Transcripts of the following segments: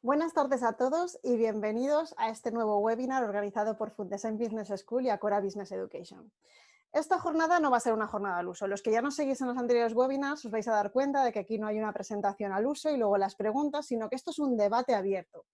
Buenas tardes a todos y bienvenidos a este nuevo webinar organizado por Fundesign Business School y Acora Business Education. Esta jornada no va a ser una jornada al uso. Los que ya nos seguís en los anteriores webinars os vais a dar cuenta de que aquí no hay una presentación al uso y luego las preguntas, sino que esto es un debate abierto.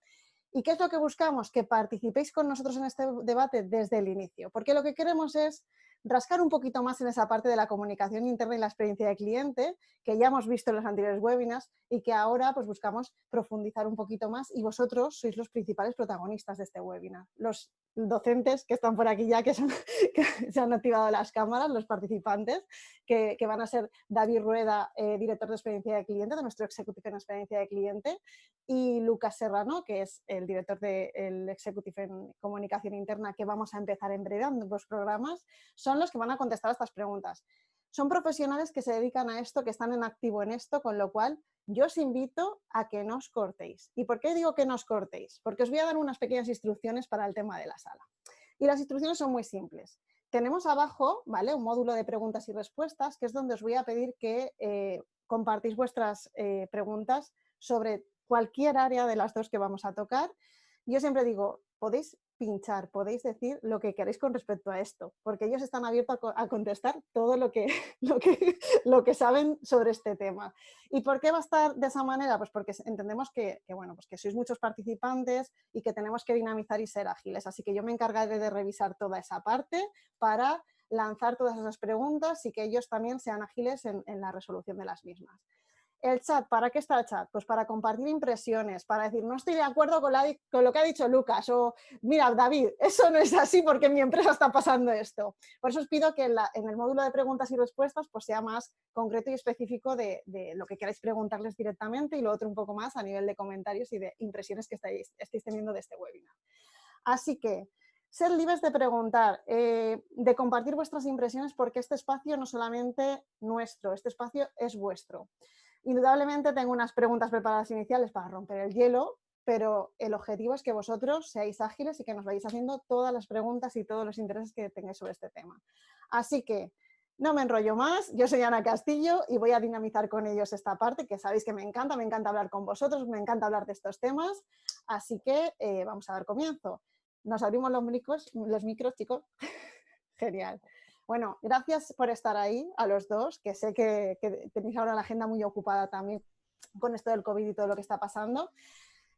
¿Y qué es lo que buscamos? Que participéis con nosotros en este debate desde el inicio, porque lo que queremos es rascar un poquito más en esa parte de la comunicación interna y la experiencia de cliente, que ya hemos visto en los anteriores webinars y que ahora pues, buscamos profundizar un poquito más y vosotros sois los principales protagonistas de este webinar. Los docentes que están por aquí ya, que se han activado las cámaras, los participantes, que van a ser David Rueda, director de experiencia de cliente, de nuestro Executive en experiencia de cliente, y Lucas Serrano, que es el director del Executive en comunicación interna, que vamos a empezar en breve, ambos programas, son los que van a contestar a estas preguntas. Son profesionales que se dedican a esto, que están en activo en esto, con lo cual yo os invito a que no os cortéis. ¿Y por qué digo que no os cortéis? Porque os voy a dar unas pequeñas instrucciones para el tema de la sala. Y las instrucciones son muy simples. Tenemos abajo, ¿vale?, un módulo de preguntas y respuestas, que es donde os voy a pedir que compartís vuestras preguntas sobre cualquier área de las dos que vamos a tocar. Yo siempre digo, podéis pinchar, podéis decir lo que queréis con respecto a esto, porque ellos están abiertos a contestar todo lo que saben sobre este tema. ¿Y por qué va a estar de esa manera? Pues porque entendemos bueno, pues que sois muchos participantes y que tenemos que dinamizar y ser ágiles. Así que yo me encargaré de revisar toda esa parte para lanzar todas esas preguntas y que ellos también sean ágiles en la resolución de las mismas. El chat, ¿para qué está el chat? Pues para compartir impresiones, para decir, no estoy de acuerdo con lo que ha dicho Lucas, o mira, David, eso no es así porque en mi empresa está pasando esto. Por eso os pido que en el módulo de preguntas y respuestas pues sea más concreto y específico de lo que queráis preguntarles directamente y lo otro un poco más a nivel de comentarios y de impresiones que estéis teniendo de este webinar. Así que, ser libres de preguntar, de compartir vuestras impresiones, porque este espacio no solamente nuestro, este espacio es vuestro. Indudablemente tengo unas preguntas preparadas iniciales para romper el hielo, pero el objetivo es que vosotros seáis ágiles y que nos vayáis haciendo todas las preguntas y todos los intereses que tengáis sobre este tema. Así que no me enrollo más, yo soy Ana Castillo y voy a dinamizar con ellos esta parte, que sabéis que me encanta hablar con vosotros, me encanta hablar de estos temas, así que vamos a dar comienzo. Nos abrimos los micros, chicos. Genial. Bueno, gracias por estar ahí a los dos, que sé que tenéis ahora la agenda muy ocupada también con esto del COVID y todo lo que está pasando.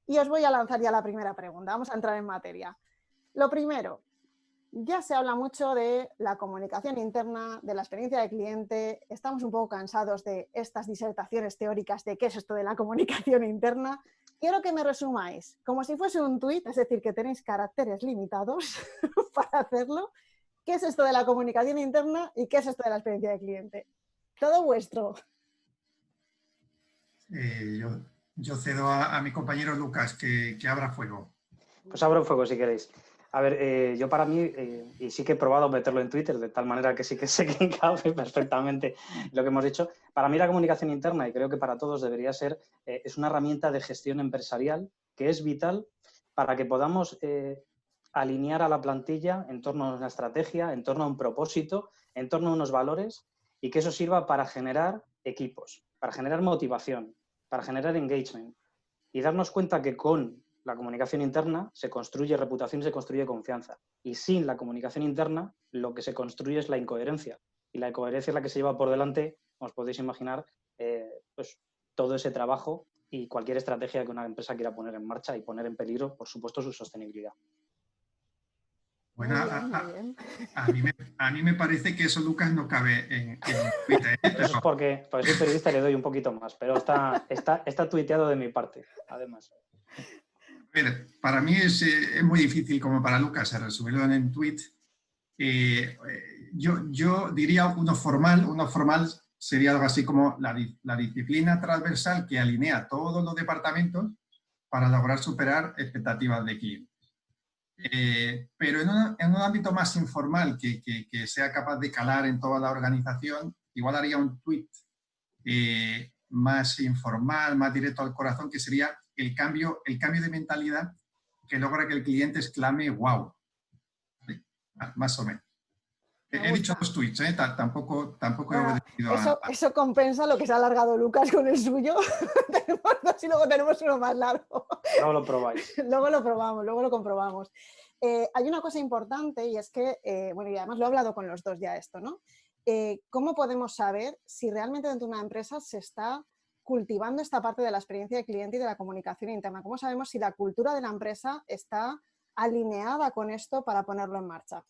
Y os voy a lanzar ya la primera pregunta. Vamos a entrar en materia. Lo primero, ya se habla mucho de la comunicación interna, de la experiencia de cliente. Estamos un poco cansados de estas disertaciones teóricas de qué es esto de la comunicación interna. Quiero que me resumáis, como si fuese un tuit, es decir, que tenéis caracteres limitados para hacerlo. ¿Qué es esto de la comunicación interna y qué es esto de la experiencia de cliente? Todo vuestro. Yo cedo a mi compañero Lucas que abra fuego. Pues abro fuego si queréis. A ver, yo para mí, y sí que he probado meterlo en Twitter, de tal manera que sí que sé que encaje perfectamente lo que hemos dicho. Para mí la comunicación interna, y creo que para todos debería ser, es una herramienta de gestión empresarial que es vital para que podamos alinear a la plantilla en torno a una estrategia, en torno a un propósito, en torno a unos valores, y que eso sirva para generar equipos, para generar motivación, para generar engagement, y darnos cuenta que con la comunicación interna se construye reputación y se construye confianza. Y sin la comunicación interna, lo que se construye es la incoherencia. Y la incoherencia es la que se lleva por delante, os podéis imaginar, pues, todo ese trabajo y cualquier estrategia que una empresa quiera poner en marcha y poner en peligro, por supuesto, su sostenibilidad. Bueno, a mí me parece que eso, Lucas, no cabe en Twitter. Eso es porque soy periodista y le doy un poquito más, pero está tuiteado de mi parte, además. A ver, para mí es muy difícil, como para Lucas, resumirlo en un tweet. Yo diría uno formal sería algo así como la disciplina transversal que alinea todos los departamentos para lograr superar expectativas de clientes. Pero en un ámbito más informal que sea capaz de calar en toda la organización, igual haría un tweet más informal, más directo al corazón, que sería el cambio de mentalidad que logra que el cliente exclame ¡wow! Más o menos. He dicho los tweets, tampoco he Bueno, obedecido a... eso compensa lo que se ha alargado Lucas con el suyo. Tenemos dos y luego tenemos uno más largo. Luego lo probáis. Luego lo probamos, luego lo comprobamos. Hay una cosa importante y es que, bueno, y además lo he hablado con los dos ya esto, ¿no? ¿Cómo podemos saber si realmente dentro de una empresa se está cultivando esta parte de la experiencia de cliente y de la comunicación interna? ¿Cómo sabemos si la cultura de la empresa está alineada con esto para ponerlo en marcha?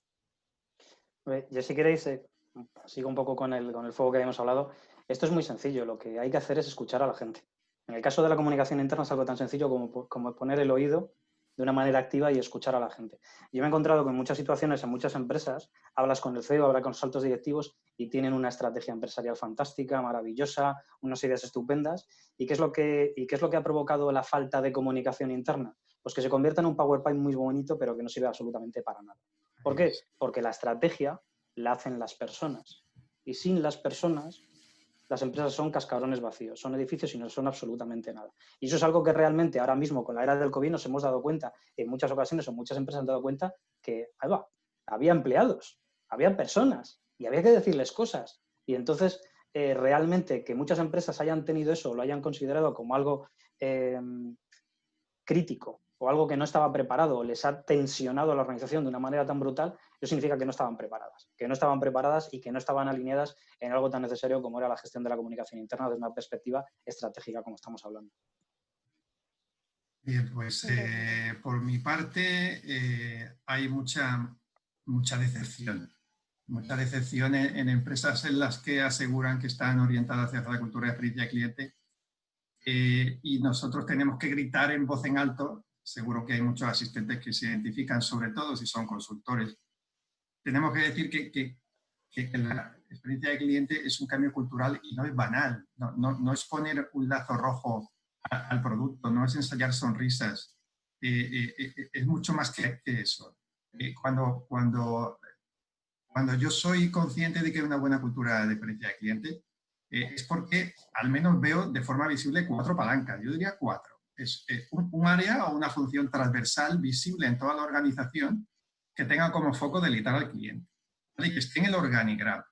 Yo si queréis, sigo un poco con el fuego que habíamos hablado. Esto es muy sencillo, lo que hay que hacer es escuchar a la gente. En el caso de la comunicación interna es algo tan sencillo como poner el oído de una manera activa y escuchar a la gente. Yo me he encontrado con muchas situaciones en muchas empresas, hablas con el CEO, hablas con los altos directivos y tienen una estrategia empresarial fantástica, maravillosa, unas ideas estupendas. ¿Y qué es lo que ha provocado la falta de comunicación interna? Pues que se convierta en un PowerPoint muy bonito, pero que no sirve absolutamente para nada. ¿Por qué? Porque la estrategia la hacen las personas. Y sin las personas, las empresas son cascarones vacíos, son edificios y no son absolutamente nada. Y eso es algo que realmente ahora mismo, con la era del COVID, nos hemos dado cuenta, en muchas ocasiones o muchas empresas han dado cuenta que había empleados, había personas y había que decirles cosas. Y entonces, realmente que muchas empresas hayan tenido eso o lo hayan considerado como algo crítico o algo que no estaba preparado o les ha tensionado la organización de una manera tan brutal, eso significa que no estaban preparadas y que no estaban alineadas en algo tan necesario como era la gestión de la comunicación interna desde una perspectiva estratégica, como estamos hablando. Bien, pues por mi parte hay mucha decepción. Mucha decepción en empresas en las que aseguran que están orientadas hacia la cultura de experiencia de cliente y nosotros tenemos que gritar en voz en alto. Seguro que hay muchos asistentes que se identifican, sobre todo si son consultores. Tenemos que decir que la experiencia de cliente es un cambio cultural y no es banal. No es poner un lazo rojo al producto, no es ensayar sonrisas. Es mucho más que eso. Cuando yo soy consciente de que hay una buena cultura de experiencia de cliente, es porque al menos veo de forma visible 4 palancas. Yo diría 4. Es un área o una función transversal visible en toda la organización que tenga como foco delitar al cliente, ¿vale? Que esté en el organigrama.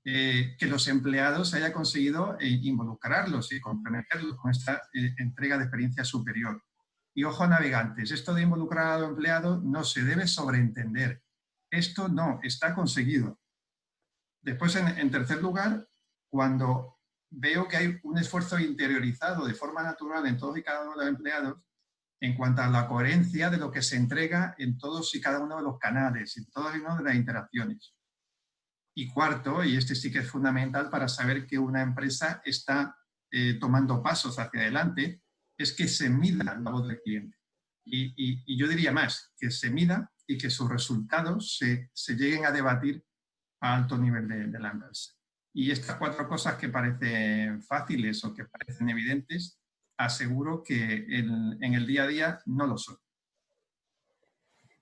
Que los empleados haya conseguido involucrarlos y comprometerlos con esta entrega de experiencia superior. Y ojo, navegantes, esto de involucrar a los empleados no se debe sobreentender. Esto no está conseguido. Después, en tercer lugar, cuando veo que hay un esfuerzo interiorizado de forma natural en todos y cada uno de los empleados en cuanto a la coherencia de lo que se entrega en todos y cada uno de los canales, en todas y una de las interacciones. Y cuarto, y este sí que es fundamental para saber que una empresa está tomando pasos hacia adelante, es que se mida la voz del cliente. Y yo diría más, que se mida y que sus resultados se lleguen a debatir a alto nivel de la empresa. Y estas 4 cosas que parecen fáciles o que parecen evidentes, aseguro que en el día a día no lo son.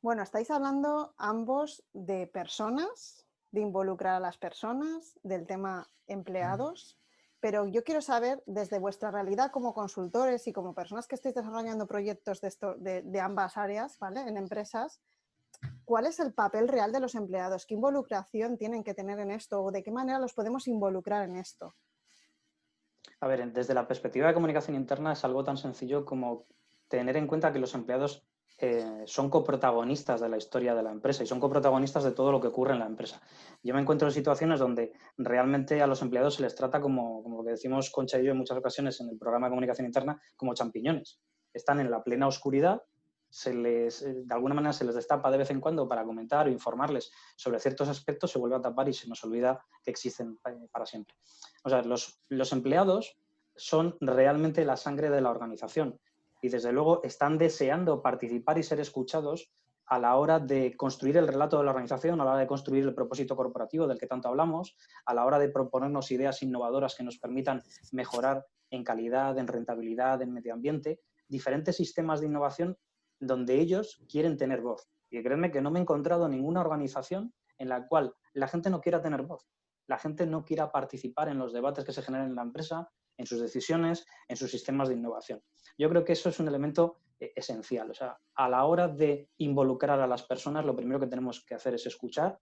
Bueno, estáis hablando ambos de personas, de involucrar a las personas, del tema empleados, pero yo quiero saber, desde vuestra realidad como consultores y como personas que estáis desarrollando proyectos de ambas áreas, ¿vale? En empresas, ¿cuál es el papel real de los empleados? ¿Qué involucración tienen que tener en esto? ¿O de qué manera los podemos involucrar en esto? A ver, desde la perspectiva de comunicación interna es algo tan sencillo como tener en cuenta que los empleados son coprotagonistas de la historia de la empresa y son coprotagonistas de todo lo que ocurre en la empresa. Yo me encuentro en situaciones donde realmente a los empleados se les trata como lo que decimos Concha y yo en muchas ocasiones en el programa de comunicación interna, como champiñones. Están en la plena oscuridad, de alguna manera se les destapa de vez en cuando para comentar o informarles sobre ciertos aspectos, se vuelve a tapar y se nos olvida que existen para siempre. O sea, los empleados son realmente la sangre de la organización y desde luego están deseando participar y ser escuchados a la hora de construir el relato de la organización, a la hora de construir el propósito corporativo del que tanto hablamos, a la hora de proponernos ideas innovadoras que nos permitan mejorar en calidad, en rentabilidad, en medio ambiente, diferentes sistemas de innovación donde ellos quieren tener voz. Y créanme que no me he encontrado ninguna organización en la cual la gente no quiera tener voz, la gente no quiera participar en los debates que se generan en la empresa, en sus decisiones, en sus sistemas de innovación. Yo creo que eso es un elemento esencial. O sea, a la hora de involucrar a las personas, lo primero que tenemos que hacer es escuchar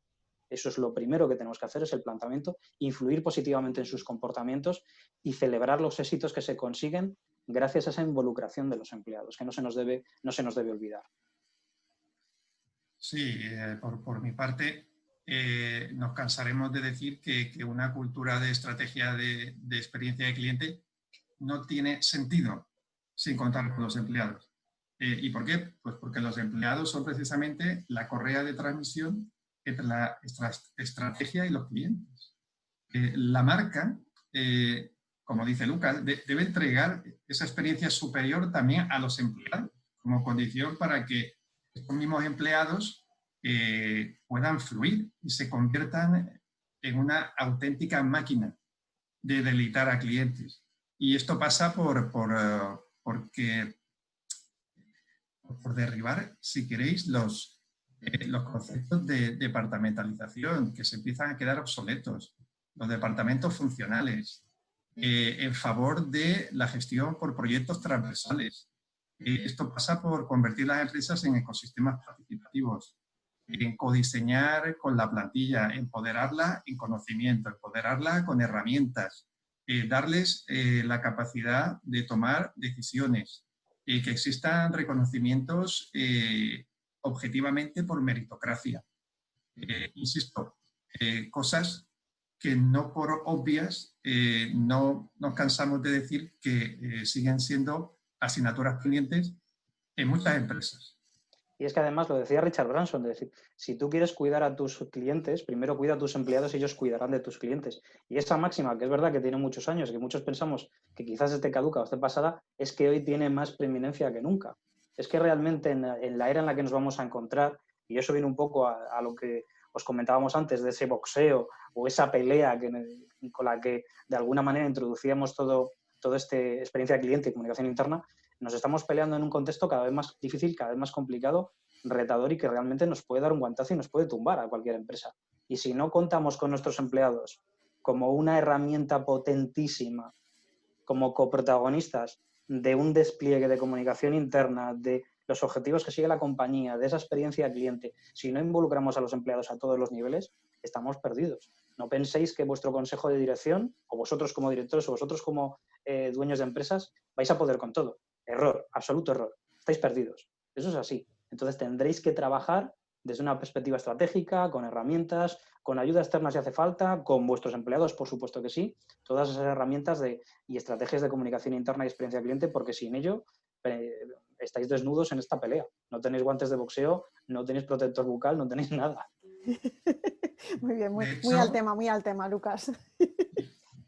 Eso es lo primero que tenemos que hacer, es el planteamiento, influir positivamente en sus comportamientos y celebrar los éxitos que se consiguen gracias a esa involucración de los empleados, que no se nos debe olvidar. Sí, por mi parte, nos cansaremos de decir que una cultura de estrategia de experiencia de cliente no tiene sentido sin contar con los empleados. ¿Y por qué? Pues porque los empleados son precisamente la correa de transmisión entre la estrategia y los clientes. La marca, como dice Lucas, debe entregar esa experiencia superior también a los empleados, como condición para que estos mismos empleados puedan fluir y se conviertan en una auténtica máquina de deleitar a clientes. Y esto pasa por derribar, si queréis, los conceptos de departamentalización que se empiezan a quedar obsoletos, los departamentos funcionales, en favor de la gestión por proyectos transversales. Esto pasa por convertir las empresas en ecosistemas participativos, en codiseñar con la plantilla, empoderarla en conocimiento, empoderarla con herramientas, darles la capacidad de tomar decisiones, que existan reconocimientos objetivamente por meritocracia. Insisto, cosas que no por obvias no nos cansamos de decir que siguen siendo asignaturas pendientes en muchas empresas. Y es que además lo decía Richard Branson, de decir, si tú quieres cuidar a tus clientes, primero cuida a tus empleados y ellos cuidarán de tus clientes. Y esa máxima, que es verdad que tiene muchos años, que muchos pensamos que quizás esté caduca o esté pasada, es que hoy tiene más preeminencia que nunca. Es que realmente en la era en la que nos vamos a encontrar, y eso viene un poco a lo que os comentábamos antes de ese boxeo o esa pelea con la que de alguna manera introducíamos todo este experiencia de cliente y comunicación interna, nos estamos peleando en un contexto cada vez más difícil, cada vez más complicado, retador y que realmente nos puede dar un guantazo y nos puede tumbar a cualquier empresa. Y si no contamos con nuestros empleados como una herramienta potentísima, como coprotagonistas de un despliegue de comunicación interna, de los objetivos que sigue la compañía, de esa experiencia de cliente, si no involucramos a los empleados a todos los niveles, estamos perdidos. No penséis que vuestro consejo de dirección, o vosotros como directores, o vosotros como dueños de empresas, vais a poder con todo. Error, absoluto error. Estáis perdidos. Eso es así. Entonces tendréis que trabajar desde una perspectiva estratégica, con herramientas, con ayuda externa si hace falta, con vuestros empleados, por supuesto que sí, todas esas herramientas y estrategias de comunicación interna y experiencia de cliente, porque sin ello estáis desnudos en esta pelea. No tenéis guantes de boxeo, no tenéis protector bucal, no tenéis nada. Muy bien, muy al tema, Lucas.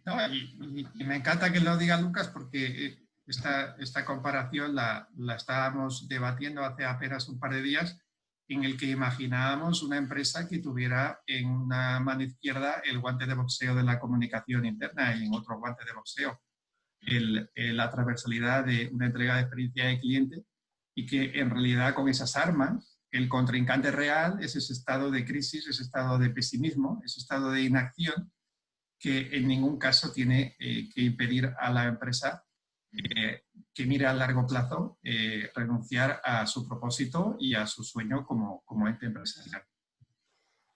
No, y me encanta que lo diga Lucas porque esta comparación la estábamos debatiendo hace apenas un par de días, en el que imaginábamos una empresa que tuviera en una mano izquierda el guante de boxeo de la comunicación interna y en otro guante de boxeo la transversalidad de una entrega de experiencia de cliente, y que en realidad con esas armas el contrincante real es ese estado de crisis, ese estado de pesimismo, ese estado de inacción que en ningún caso tiene que impedir a la empresa que mire a largo plazo renunciar a su propósito y a su sueño como ente empresarial.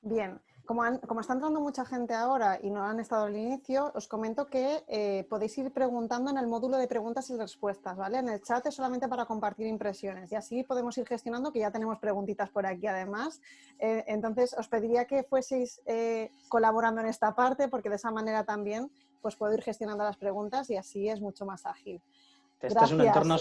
Bien, como está entrando mucha gente ahora y no han estado al inicio, os comento que podéis ir preguntando en el módulo de preguntas y respuestas, ¿vale? En el chat es solamente para compartir impresiones y así podemos ir gestionando, que ya tenemos preguntitas por aquí además. Entonces os pediría que fueseis colaborando en esta parte, porque de esa manera también pues puedo ir gestionando las preguntas y así es mucho más ágil. Este es un entorno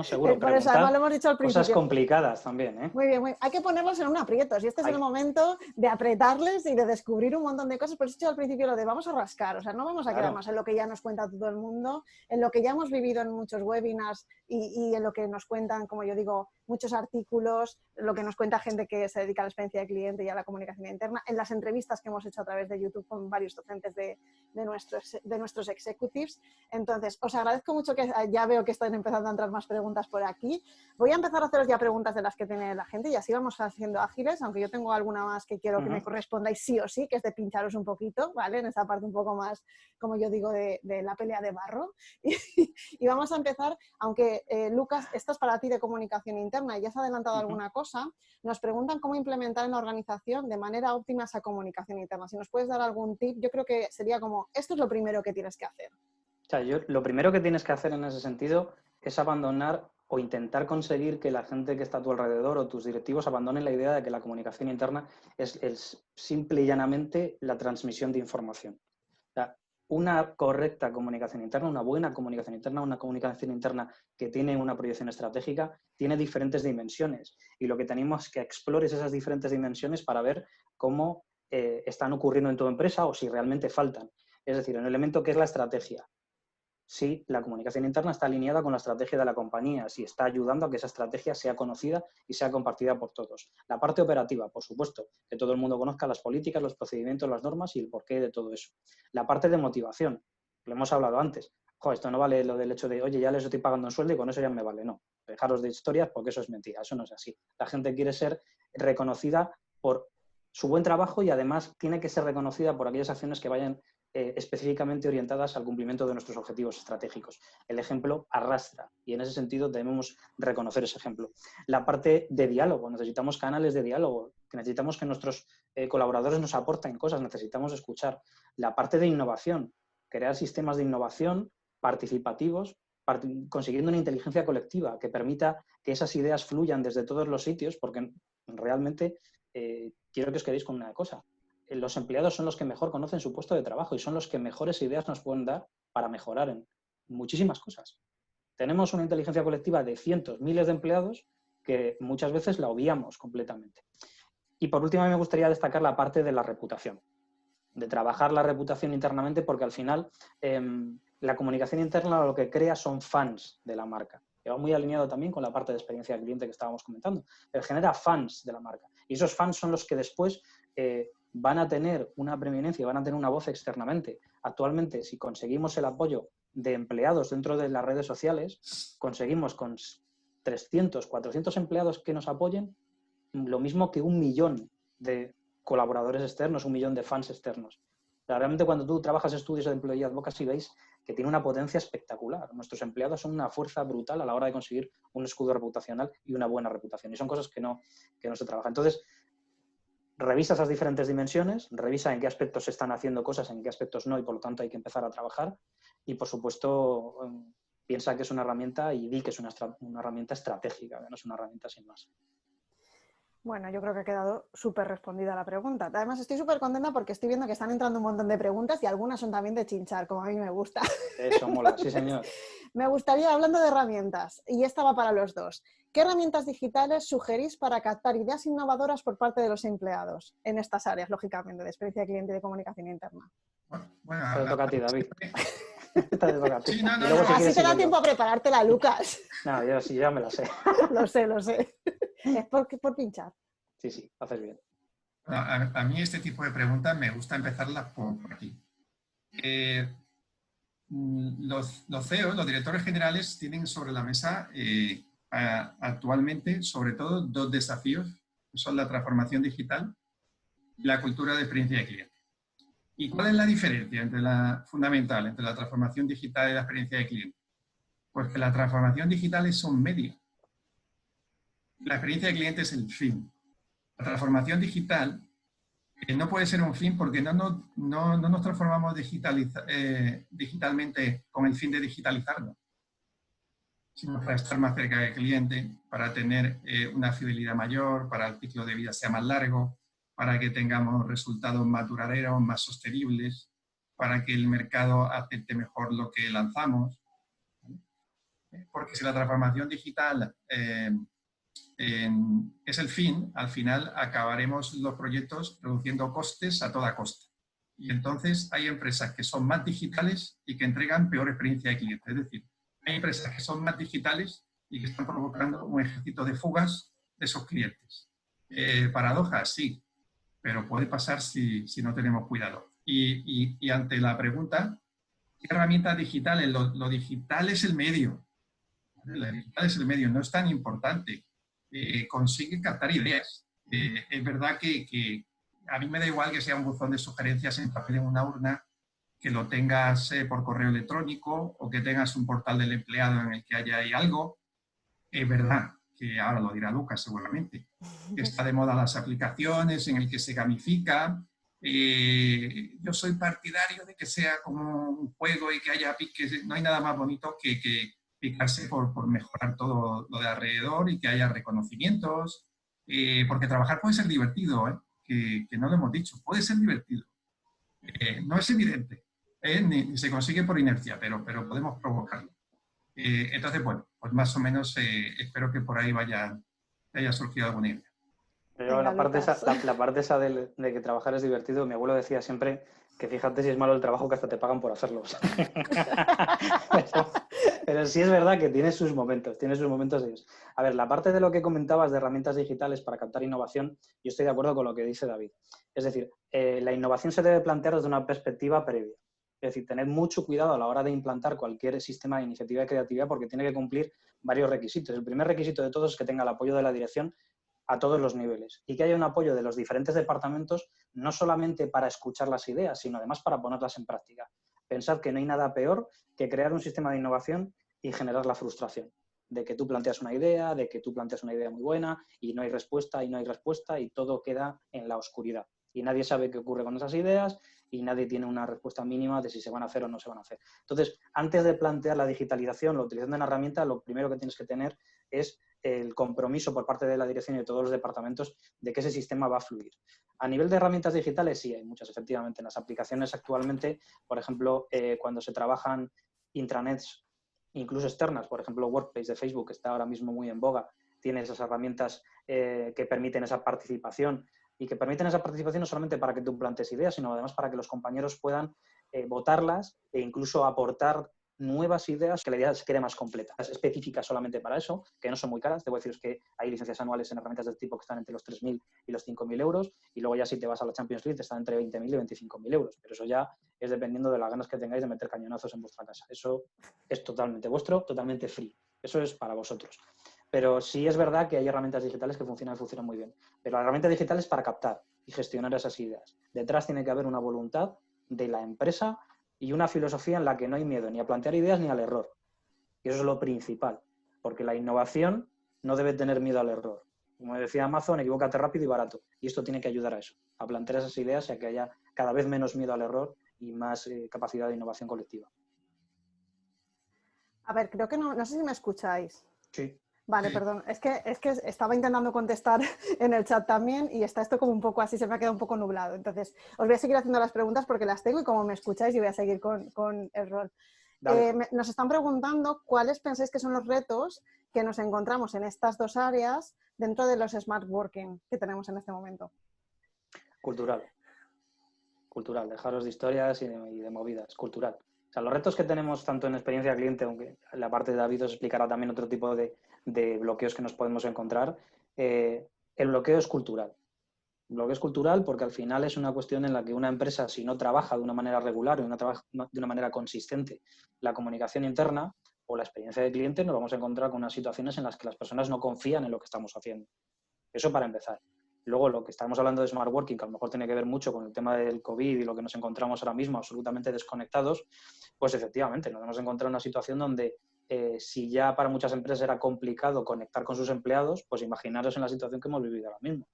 seguro, Por eso, además lo hemos dicho al principio. Cosas complicadas también, ¿eh? Muy bien, hay que ponerlos en un aprietos y este es el momento de apretarles y de descubrir un montón de cosas. Por eso he dicho al principio lo de vamos a rascar, o sea, no vamos a quedarnos en lo que ya nos cuenta todo el mundo, en lo que ya hemos vivido en muchos webinars y en lo que nos cuentan, como yo digo, muchos artículos, lo que nos cuenta gente que se dedica a la experiencia de cliente y a la comunicación interna, en las entrevistas que hemos hecho a través de YouTube con varios docentes de nuestros executives. Entonces, os agradezco mucho, que ya veo que están empezando a entrar más preguntas por aquí. Voy a empezar a haceros ya preguntas de las que tiene la gente y así vamos haciendo ágiles, aunque yo tengo alguna más que quiero que me correspondáis sí o sí, que es de pincharos un poquito, ¿vale? En esa parte un poco más, como yo digo, de la pelea de barro. Y vamos a empezar, aunque Lucas, esto es para ti de comunicación interna, ¿ya has adelantado alguna cosa? cosa, nos preguntan cómo implementar en la organización de manera óptima esa comunicación interna. Si nos puedes dar algún tip, yo creo que sería como, esto es lo primero que tienes que hacer. O sea, lo primero que tienes que hacer en ese sentido es abandonar o intentar conseguir que la gente que está a tu alrededor o tus directivos abandonen la idea de que la comunicación interna es simple y llanamente la transmisión de información. O sea, una correcta comunicación interna, una buena comunicación interna, una comunicación interna que tiene una proyección estratégica, tiene diferentes dimensiones. Y lo que tenemos que explorar es esas diferentes dimensiones para ver cómo están ocurriendo en tu empresa o si realmente faltan. Es decir, un elemento que es la estrategia. Si la comunicación interna está alineada con la estrategia de la compañía, si está ayudando a que esa estrategia sea conocida y sea compartida por todos. La parte operativa, por supuesto, que todo el mundo conozca las políticas, los procedimientos, las normas y el porqué de todo eso. La parte de motivación, lo hemos hablado antes. Esto no vale lo del hecho de, oye, ya les estoy pagando un sueldo y con eso ya me vale. No, dejaros de historias porque eso es mentira, eso no es así. La gente quiere ser reconocida por su buen trabajo y además tiene que ser reconocida por aquellas acciones que vayan específicamente orientadas al cumplimiento de nuestros objetivos estratégicos. El ejemplo arrastra y en ese sentido debemos reconocer ese ejemplo. La parte de diálogo, necesitamos canales de diálogo, necesitamos que nuestros colaboradores nos aporten cosas, necesitamos escuchar. La parte de innovación, crear sistemas de innovación participativos, consiguiendo una inteligencia colectiva que permita que esas ideas fluyan desde todos los sitios, porque realmente quiero que os quedéis con una cosa. Los empleados son los que mejor conocen su puesto de trabajo y son los que mejores ideas nos pueden dar para mejorar en muchísimas cosas. Tenemos una inteligencia colectiva de cientos, miles de empleados que muchas veces la obviamos completamente. Y por último, me gustaría destacar la parte de la reputación, de trabajar la reputación internamente, porque al final la comunicación interna lo que crea son fans de la marca. Que va muy alineado también con la parte de experiencia del cliente que estábamos comentando, pero genera fans de la marca. Y esos fans son los que después van a tener una preeminencia, van a tener una voz externamente. Actualmente, si conseguimos el apoyo de empleados dentro de las redes sociales, conseguimos con 300, 400 empleados que nos apoyen, lo mismo que 1 millón de colaboradores externos, 1 millón de fans externos. O sea, realmente cuando tú trabajas estudios de Employee Advocacy veis que tiene una potencia espectacular. Nuestros empleados son una fuerza brutal a la hora de conseguir un escudo reputacional y una buena reputación. Y son cosas que no se trabajan. Entonces, revisa esas diferentes dimensiones, revisa en qué aspectos se están haciendo cosas, en qué aspectos no, y por lo tanto hay que empezar a trabajar. Y, por supuesto, piensa que es una herramienta y di que es una herramienta estratégica, no es una herramienta sin más. Bueno, yo creo que ha quedado súper respondida la pregunta. Además, estoy súper contenta porque estoy viendo que están entrando un montón de preguntas y algunas son también de chinchar, como a mí me gusta. Eso mola, sí señor. Me gustaría, hablando de herramientas, y esta va para los dos, ¿qué herramientas digitales sugerís para captar ideas innovadoras por parte de los empleados en estas áreas, lógicamente, de experiencia de cliente y de comunicación interna? Bueno, Te toca a ti, David. Te toca a ti. Sí, no, Así te da tiempo a preparártela, Lucas. No, yo sí, ya me la sé. Lo sé. Es por pinchar. Sí, haces bien. A mí este tipo de preguntas me gusta empezarlas por aquí. Los CEOs, los directores generales, tienen sobre la mesa actualmente, sobre todo, 2 desafíos, que son la transformación digital y la cultura de experiencia de cliente. ¿Y cuál es la diferencia fundamental entre la transformación digital y la experiencia de cliente? Pues que la transformación digital es un medio. La experiencia de cliente es el fin. La transformación digital no puede ser un fin porque no nos transformamos digitalmente con el fin de digitalizarnos, sino para estar más cerca del cliente, para tener una fidelidad mayor, para que el ciclo de vida sea más largo, para que tengamos resultados más duraderos, más sostenibles, para que el mercado acepte mejor lo que lanzamos. Porque si la transformación digital es el fin, al final acabaremos los proyectos reduciendo costes a toda costa. Y entonces hay empresas que son más digitales y que entregan peor experiencia de cliente. Es decir, hay empresas que son más digitales y que están provocando un ejército de fugas de esos clientes. Paradoja, sí, pero puede pasar si no tenemos cuidado. Y ante la pregunta, ¿qué herramientas digitales? Lo digital es el medio. Lo digital es el medio, no es tan importante. Consigue captar ideas. Es verdad que a mí me da igual que sea un buzón de sugerencias en papel en una urna, que lo tengas por correo electrónico o que tengas un portal del empleado en el que haya ahí algo. Es verdad que ahora lo dirá Lucas seguramente, que está de moda las aplicaciones en el que se gamifica. Yo soy partidario de que sea como un juego y que haya piques. No hay nada más bonito que picarse por mejorar todo lo de alrededor y que haya reconocimientos, porque trabajar puede ser divertido, que no lo hemos dicho, puede ser divertido. No es evidente, ni se consigue por inercia, pero podemos provocarlo. Entonces, bueno, pues más o menos espero que por ahí haya surgido alguna idea. Pero la parte esa de que trabajar es divertido, mi abuelo decía siempre que fíjate si es malo el trabajo que hasta te pagan por hacerlo. pero sí es verdad que tiene sus momentos de ellos. A ver, la parte de lo que comentabas de herramientas digitales para captar innovación, yo estoy de acuerdo con lo que dice David. Es decir, la innovación se debe plantear desde una perspectiva previa. Es decir, tener mucho cuidado a la hora de implantar cualquier sistema de iniciativa y creatividad porque tiene que cumplir varios requisitos. El primer requisito de todos es que tenga el apoyo de la dirección a todos los niveles y que haya un apoyo de los diferentes departamentos no solamente para escuchar las ideas, sino además para ponerlas en práctica. Pensad que no hay nada peor que crear un sistema de innovación y generar la frustración de que tú planteas una idea, de que tú planteas una idea muy buena y no hay respuesta y todo queda en la oscuridad. Y nadie sabe qué ocurre con esas ideas y nadie tiene una respuesta mínima de si se van a hacer o no se van a hacer. Entonces, antes de plantear la digitalización, la utilización de una herramienta, lo primero que tienes que tener es el compromiso por parte de la dirección y de todos los departamentos de que ese sistema va a fluir. A nivel de herramientas digitales, sí, hay muchas, efectivamente. En las aplicaciones actualmente, por ejemplo, cuando se trabajan intranets, incluso externas, por ejemplo, Workplace de Facebook, que está ahora mismo muy en boga, tiene esas herramientas que permiten esa participación y que permiten esa participación no solamente para que tú plantes ideas, sino además para que los compañeros puedan votarlas e incluso aportar nuevas ideas que la idea se quede más completa. Es específica solamente para eso, que no son muy caras. Debo deciros que hay licencias anuales en herramientas de este tipo que están entre los 3.000 y los 5.000 euros, y luego ya si te vas a la Champions League están entre 20.000 y 25.000 euros, pero eso ya es dependiendo de las ganas que tengáis de meter cañonazos en vuestra casa. Eso es totalmente vuestro, totalmente free. Eso es para vosotros. Pero sí es verdad que hay herramientas digitales que funcionan muy bien. Pero la herramienta digital es para captar y gestionar esas ideas. Detrás tiene que haber una voluntad de la empresa y una filosofía en la que no hay miedo ni a plantear ideas ni al error. Y eso es lo principal, porque la innovación no debe tener miedo al error. Como decía Amazon, equivócate rápido y barato. Y esto tiene que ayudar a eso, a plantear esas ideas y a que haya cada vez menos miedo al error y más capacidad de innovación colectiva. A ver, creo que no sé si me escucháis. Sí. Vale, perdón. Es que estaba intentando contestar en el chat también y está esto como un poco así, se me ha quedado un poco nublado. Entonces, os voy a seguir haciendo las preguntas porque las tengo y como me escucháis, yo voy a seguir con el rol. Nos están preguntando cuáles pensáis que son los retos que nos encontramos en estas dos áreas dentro de los smart working que tenemos en este momento. Cultural, dejaros de historias y de movidas, cultural. O sea, los retos que tenemos tanto en experiencia cliente, aunque la parte de David os explicará también otro tipo de bloqueos que nos podemos encontrar, el bloqueo es cultural. El bloqueo es cultural porque al final es una cuestión en la que una empresa, si no trabaja de una manera regular y no trabaja de una manera consistente la comunicación interna o la experiencia de cliente, nos vamos a encontrar con unas situaciones en las que las personas no confían en lo que estamos haciendo. Eso para empezar. Luego, lo que estamos hablando de Smart Working, que a lo mejor tiene que ver mucho con el tema del COVID y lo que nos encontramos ahora mismo absolutamente desconectados, pues efectivamente nos hemos encontrado en una situación donde si ya para muchas empresas era complicado conectar con sus empleados, pues imaginaros en la situación que hemos vivido ahora mismo.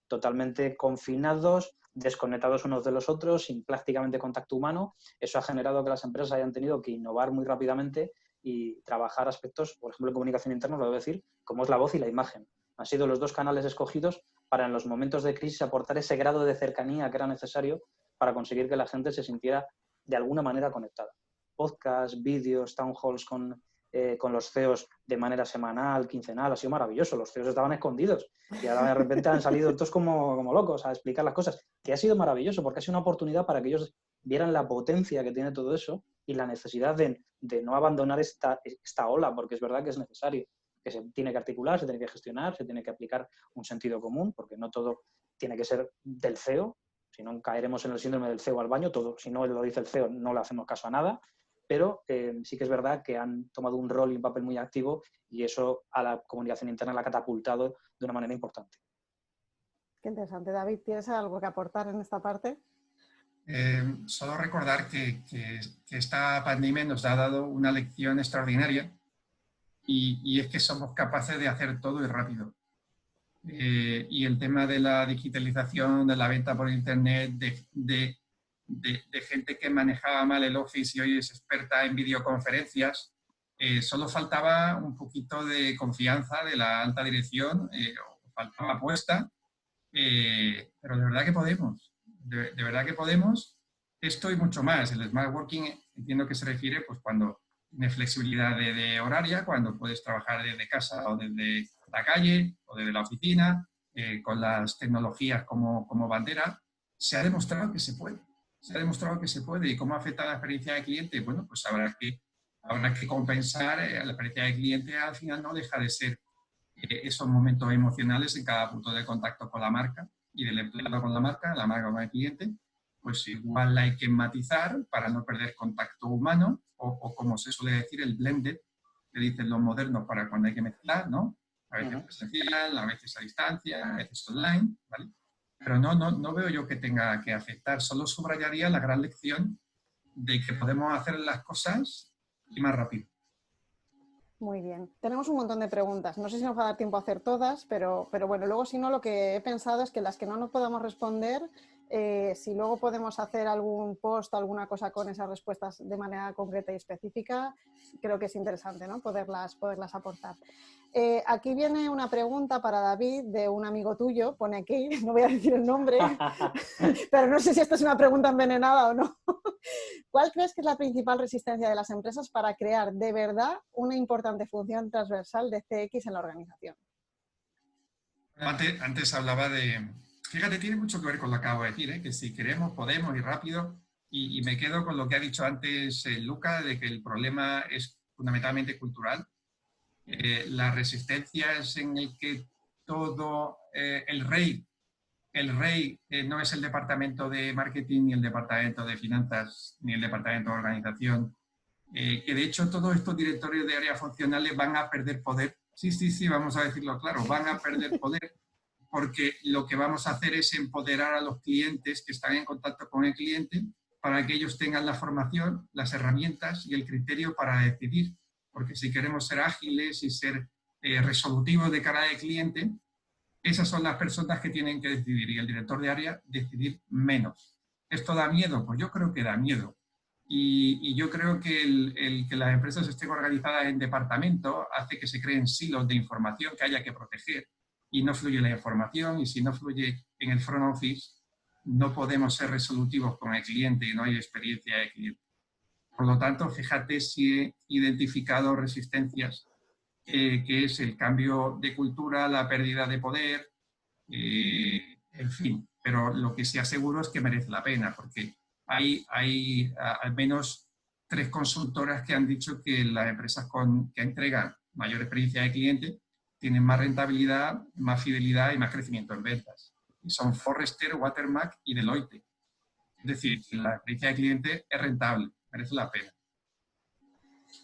Totalmente confinados, desconectados unos de los otros, sin prácticamente contacto humano. Eso ha generado que las empresas hayan tenido que innovar muy rápidamente y trabajar aspectos, por ejemplo, en comunicación interna, lo debo decir, como es la voz y la imagen. Han sido los dos canales escogidos para en los momentos de crisis aportar ese grado de cercanía que era necesario para conseguir que la gente se sintiera de alguna manera conectada. Podcasts, vídeos, town halls con los CEOs de manera semanal, quincenal, ha sido maravilloso. Los CEOs estaban escondidos y ahora de repente han salido todos como locos a explicar las cosas, que ha sido maravilloso porque ha sido una oportunidad para que ellos vieran la potencia que tiene todo eso y la necesidad de no abandonar esta ola, porque es verdad que es necesario, que se tiene que articular, se tiene que gestionar, se tiene que aplicar un sentido común, porque no todo tiene que ser del CEO, si no caeremos en el síndrome del CEO al baño, todo, si no lo dice el CEO no le hacemos caso a nada, pero sí que es verdad que han tomado un rol y un papel muy activo y eso a la comunicación interna la ha catapultado de una manera importante. Qué interesante. David, ¿tienes algo que aportar en esta parte? Solo recordar que esta pandemia nos ha dado una lección extraordinaria y es que somos capaces de hacer todo y rápido. Y el tema de la digitalización, de la venta por internet, de gente que manejaba mal el Office y hoy es experta en videoconferencias, solo faltaba un poquito de confianza de la alta dirección, faltaba apuesta, pero de verdad que podemos, de verdad que podemos. Esto y mucho más. El Smart Working entiendo que se refiere pues cuando tienes flexibilidad de horaria, cuando puedes trabajar desde casa o desde la calle o desde la oficina, con las tecnologías como bandera. Se ha demostrado que se puede. Se ha demostrado que se puede. ¿Y cómo afecta a la experiencia del cliente? Bueno, pues habrá que compensar. La experiencia del cliente al final no deja de ser esos momentos emocionales en cada punto de contacto con la marca y del empleado con la marca con el cliente. Pues igual hay que matizar para no perder contacto humano o como se suele decir, el blended, que dicen los modernos para cuando hay que mezclar, ¿no? A veces presencial, a veces a distancia, a veces online, ¿vale? Pero no veo yo que tenga que afectar. Solo subrayaría la gran lección de que podemos hacer las cosas y más rápido. Muy bien. Tenemos un montón de preguntas. No sé si nos va a dar tiempo a hacer todas, pero bueno, luego si no, lo que he pensado es que las que no nos podamos responder, si luego podemos hacer algún post o alguna cosa con esas respuestas de manera concreta y específica, creo que es interesante, ¿no? Poderlas aportar. Aquí viene una pregunta para David de un amigo tuyo, pone aquí, no voy a decir el nombre, pero no sé si esta es una pregunta envenenada o no. ¿Cuál crees que es la principal resistencia de las empresas para crear de verdad una importante función transversal de CX en la organización? Antes hablaba de... Fíjate, tiene mucho que ver con lo que acabo de decir, que si queremos, podemos y rápido. Y me quedo con lo que ha dicho antes Luca, de que el problema es fundamentalmente cultural. La resistencia es en el que todo el rey no es el departamento de marketing, ni el departamento de finanzas, ni el departamento de organización, que de hecho todos estos directorios de áreas funcionales van a perder poder. Sí, vamos a decirlo claro, van a perder poder porque lo que vamos a hacer es empoderar a los clientes que están en contacto con el cliente para que ellos tengan la formación, las herramientas y el criterio para decidir. Porque si queremos ser ágiles y ser resolutivos de cara al cliente, esas son las personas que tienen que decidir y el director de área decidir menos. ¿Esto da miedo? Pues yo creo que da miedo. Y yo creo que el que las empresas estén organizadas en departamentos hace que se creen silos de información que haya que proteger y no fluye la información, y si no fluye en el front office no podemos ser resolutivos con el cliente y no hay experiencia de cliente. Por lo tanto, fíjate si he identificado resistencias, que es el cambio de cultura, la pérdida de poder, en fin. Pero lo que sí aseguro es que merece la pena, porque hay al menos 3 consultoras que han dicho que las empresas que entregan mayor experiencia de cliente tienen más rentabilidad, más fidelidad y más crecimiento en ventas. Y son Forrester, Watermark y Deloitte. Es decir, que la experiencia de cliente es rentable, merece la pena.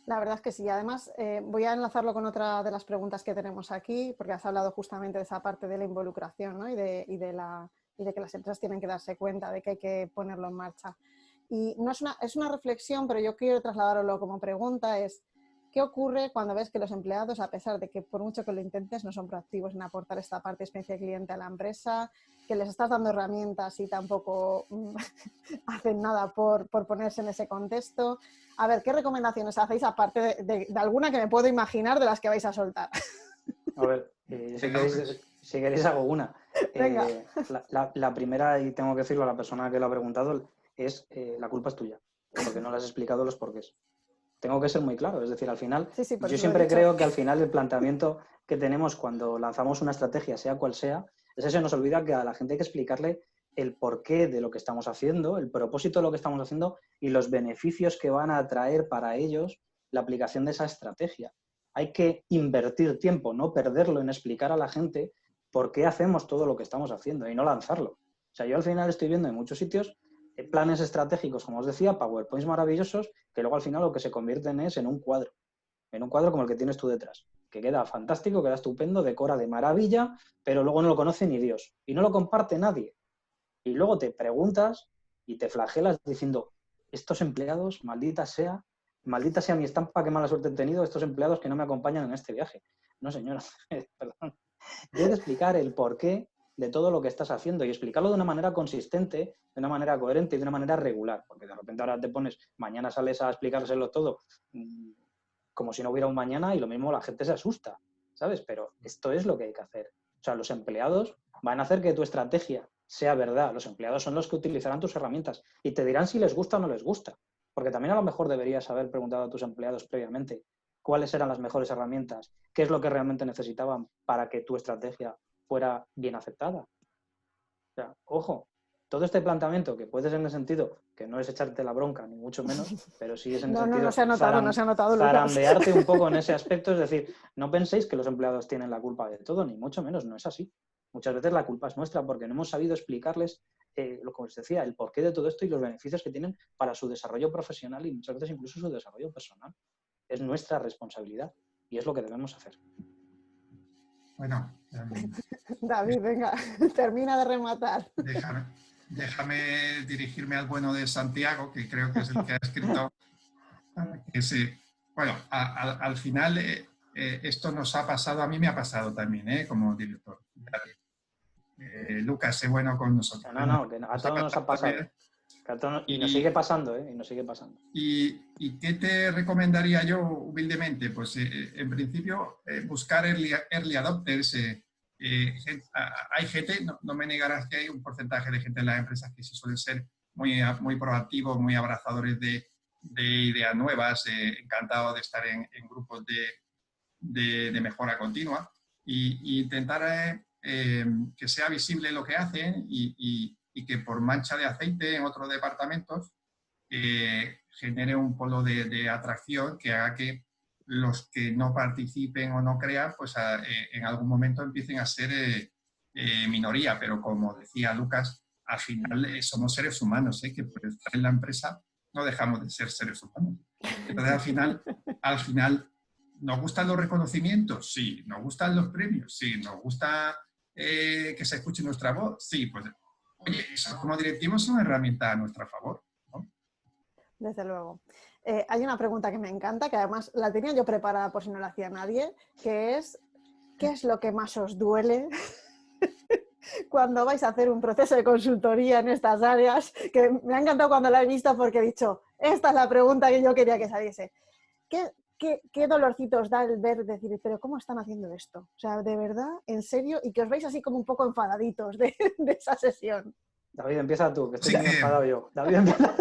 La verdad es que sí. Además, voy a enlazarlo con otra de las preguntas que tenemos aquí, porque has hablado justamente de esa parte de la involucración, ¿no? y de que las empresas tienen que darse cuenta de que hay que ponerlo en marcha. Y no es una reflexión, pero yo quiero trasladarlo como pregunta, es ¿qué ocurre cuando ves que los empleados, a pesar de que por mucho que lo intentes, no son proactivos en aportar esta parte de experiencia de cliente a la empresa, que les estás dando herramientas y tampoco hacen nada por ponerse en ese contexto? A ver, ¿qué recomendaciones hacéis, aparte de alguna que me puedo imaginar de las que vais a soltar? A ver, si queréis hago una. Venga. La primera, y tengo que decirlo a la persona que lo ha preguntado, es la culpa es tuya, porque no le has explicado los porqués. Tengo que ser muy claro, es decir, al final, Sí, yo siempre creo que al final el planteamiento que tenemos cuando lanzamos una estrategia, sea cual sea, es eso, nos olvida que a la gente hay que explicarle el porqué de lo que estamos haciendo, el propósito de lo que estamos haciendo y los beneficios que van a traer para ellos la aplicación de esa estrategia. Hay que invertir tiempo, no perderlo en explicar a la gente por qué hacemos todo lo que estamos haciendo y no lanzarlo. O sea, yo al final estoy viendo en muchos sitios planes estratégicos, como os decía, PowerPoints maravillosos, que luego al final lo que se convierten es en un cuadro como el que tienes tú detrás, que queda fantástico, queda estupendo, decora de maravilla, pero luego no lo conoce ni Dios y no lo comparte nadie. Y luego te preguntas y te flagelas diciendo, estos empleados, maldita sea, maldita sea mi estampa, qué mala suerte he tenido estos empleados que no me acompañan en este viaje. No, señora, perdón. Tienes que explicar el porqué de todo lo que estás haciendo y explicarlo de una manera consistente, de una manera coherente y de una manera regular, porque de repente ahora te pones, mañana sales a explicárselo todo como si no hubiera un mañana y lo mismo la gente se asusta, ¿sabes? Pero esto es lo que hay que hacer. O sea, los empleados van a hacer que tu estrategia sea verdad. Los empleados son los que utilizarán tus herramientas y te dirán si les gusta o no les gusta. Porque también a lo mejor deberías haber preguntado a tus empleados previamente cuáles eran las mejores herramientas, qué es lo que realmente necesitaban para que tu estrategia fuera bien aceptada. O sea, ojo, todo este planteamiento que puede ser en el sentido que no es echarte la bronca, ni mucho menos, pero sí es en el sentido no se ha notado, Lucas. zarandearte un poco en ese aspecto, es decir, no penséis que los empleados tienen la culpa de todo, ni mucho menos, no es así. Muchas veces la culpa es nuestra porque no hemos sabido explicarles, lo que os decía, el porqué de todo esto y los beneficios que tienen para su desarrollo profesional y muchas veces incluso su desarrollo personal. Es nuestra responsabilidad y es lo que debemos hacer. Bueno, David, venga, termina de rematar. Déjame dirigirme al bueno de Santiago, que creo que es el que ha escrito. Bueno, al final esto nos ha pasado, a mí me ha pasado también, como director. Lucas, sé bueno con nosotros. No, que a todos nos ha pasado. Y nos sigue pasando, y nos sigue pasando. ¿Y qué te recomendaría yo humildemente? Pues en principio buscar early adopters. Hay gente, no me negarás que hay un porcentaje de gente en las empresas que sí suelen ser muy proactivos, muy abrazadores de ideas nuevas, encantados de estar en grupos de mejora continua y intentar que sea visible lo que hacen y que por mancha de aceite en otros departamentos genere un polo de atracción que haga que los que no participen o no crean, pues en algún momento empiecen a ser minoría. Pero como decía Lucas, al final somos seres humanos, que por estar en la empresa no dejamos de ser seres humanos. Entonces al final ¿nos gustan los reconocimientos? Sí. ¿Nos gustan los premios? Sí. ¿Nos gusta que se escuche nuestra voz? Sí. Pues oye, eso como directivos es una herramienta a nuestro favor, ¿no? Desde luego. Hay una pregunta que me encanta, que además la tenía yo preparada por si no la hacía nadie, que es, ¿qué es lo que más os duele cuando vais a hacer un proceso de consultoría en estas áreas? Que me ha encantado cuando la he visto porque he dicho, esta es la pregunta que yo quería que saliese. ¿Qué dolorcito os da el ver, decir, pero ¿cómo están haciendo esto? O sea, de verdad, en serio, y que os veis así como un poco enfadaditos de esa sesión. David, empieza tú, que estoy muy enfadado yo. David, empieza.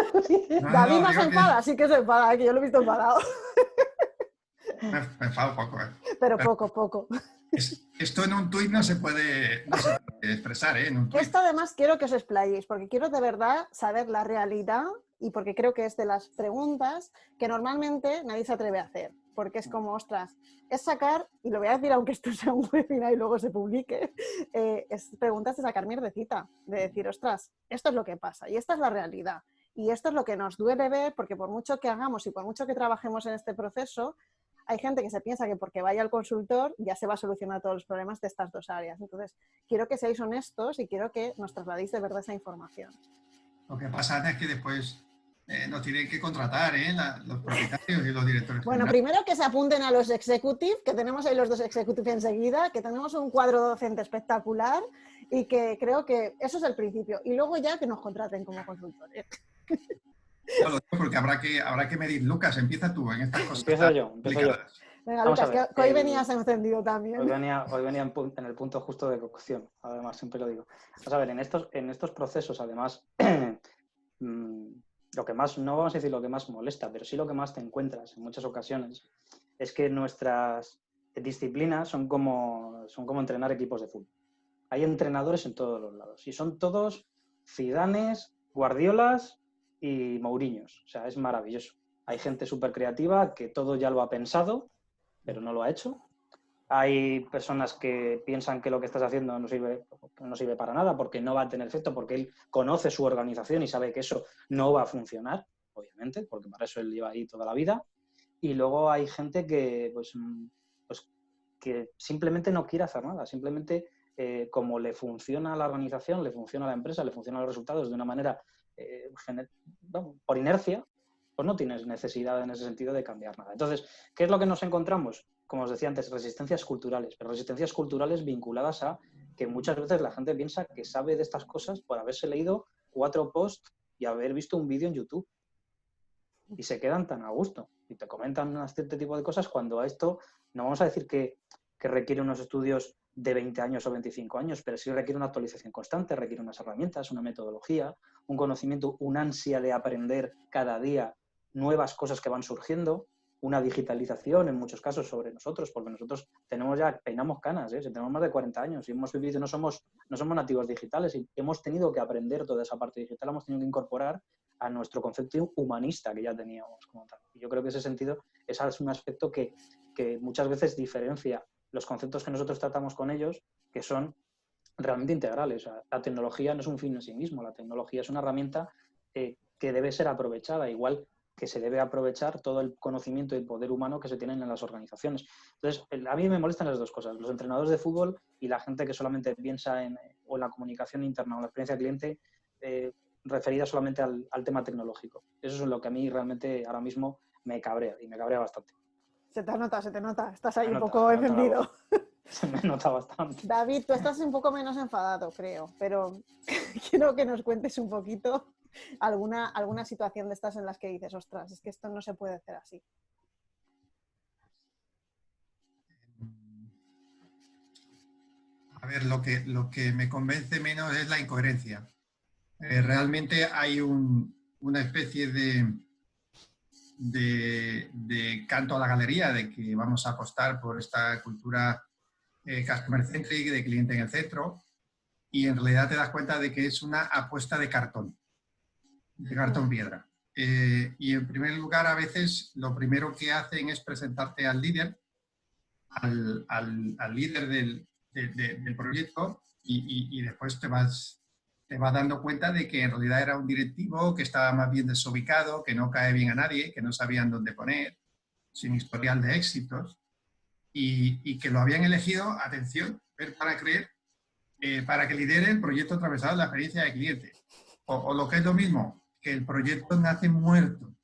David no se enfada, sí que se enfada, que yo lo he visto enfadado. Me enfado poco, Pero poco. Esto en un tuit no se puede expresar, en un tuit. Esto además quiero que os explayéis, porque quiero de verdad saber la realidad y porque creo que es de las preguntas que normalmente nadie se atreve a hacer. Porque es como, ostras, es sacar, y lo voy a decir aunque esto sea un webinar y luego se publique, es preguntas de sacar mierdecita, de decir, ostras, esto es lo que pasa y esta es la realidad. Y esto es lo que nos duele ver, porque por mucho que hagamos y por mucho que trabajemos en este proceso, hay gente que se piensa que porque vaya al consultor ya se va a solucionar todos los problemas de estas dos áreas. Entonces, quiero que seáis honestos y quiero que nos trasladéis de verdad esa información. Lo que pasa, Ana, es que después nos tienen que contratar los propietarios y los directores. Bueno, primero que se apunten a los executive, que tenemos ahí los dos executive enseguida, que tenemos un cuadro docente espectacular y que creo que eso es el principio. Y luego ya que nos contraten como consultores. No, lo digo porque habrá que medir. Lucas, empieza tú en estas cosas. Empiezo yo. Venga, Lucas, que hoy venías encendido también. Hoy venía en el punto justo de cocción, además, siempre lo digo. Vamos a ver, en estos procesos, además, lo que más, no vamos a decir lo que más molesta, pero sí lo que más te encuentras en muchas ocasiones, es que nuestras disciplinas son como entrenar equipos de fútbol. Hay entrenadores en todos los lados y son todos Zidanes, Guardiolas y Mourinhos. O sea, es maravilloso. Hay gente súper creativa que todo ya lo ha pensado, pero no lo ha hecho. Hay personas que piensan que lo que estás haciendo no sirve para nada porque no va a tener efecto, porque él conoce su organización y sabe que eso no va a funcionar, obviamente, porque para eso él lleva ahí toda la vida. Y luego hay gente que, pues que simplemente no quiere hacer nada, simplemente como le funciona a la organización, le funciona a la empresa, le funcionan los resultados de una manera por inercia, pues no tienes necesidad en ese sentido de cambiar nada. Entonces, ¿qué es lo que nos encontramos? Como os decía antes, resistencias culturales, pero resistencias culturales vinculadas a que muchas veces la gente piensa que sabe de estas cosas por haberse leído 4 posts y haber visto un vídeo en YouTube. Y se quedan tan a gusto y te comentan este tipo de cosas cuando a esto no vamos a decir que requiere unos estudios de 20 años o 25 años, pero sí requiere una actualización constante, requiere unas herramientas, una metodología, un conocimiento, una ansia de aprender cada día nuevas cosas que van surgiendo, una digitalización en muchos casos sobre nosotros, porque nosotros peinamos canas, si tenemos más de 40 años y hemos vivido, no somos nativos digitales y hemos tenido que aprender toda esa parte digital, hemos tenido que incorporar a nuestro concepto humanista que ya teníamos como tal. Y yo creo que ese sentido ese es un aspecto que muchas veces diferencia los conceptos que nosotros tratamos con ellos, que son realmente integrales. O sea, la tecnología no es un fin en sí mismo, la tecnología es una herramienta que debe ser aprovechada, igual que se debe aprovechar todo el conocimiento y poder humano que se tienen en las organizaciones. Entonces, a mí me molestan las dos cosas, los entrenadores de fútbol y la gente que solamente piensa en la comunicación interna o la experiencia cliente referida solamente al tema tecnológico. Eso es lo que a mí realmente ahora mismo me cabrea, y me cabrea bastante. Se te nota. Estás ahí un nota, poco encendido. Se me nota bastante. David, tú estás un poco menos enfadado, creo, pero quiero que nos cuentes un poquito alguna situación de estas en las que dices, ostras, es que esto no se puede hacer así. A ver, lo que me convence menos es la incoherencia. Realmente hay una especie de canto a la galería de que vamos a apostar por esta cultura customer centric, de cliente en el centro, y en realidad te das cuenta de que es una apuesta de cartón piedra. Y en primer lugar, a veces lo primero que hacen es presentarte al líder, al líder del proyecto, y después te vas dando cuenta de que en realidad era un directivo que estaba más bien desubicado, que no cae bien a nadie, que no sabían dónde poner, sin historial de éxitos, y que lo habían elegido, atención, ver para creer, para que lidere el proyecto atravesado de la experiencia de cliente. O lo que es lo mismo, que el proyecto nace muerto,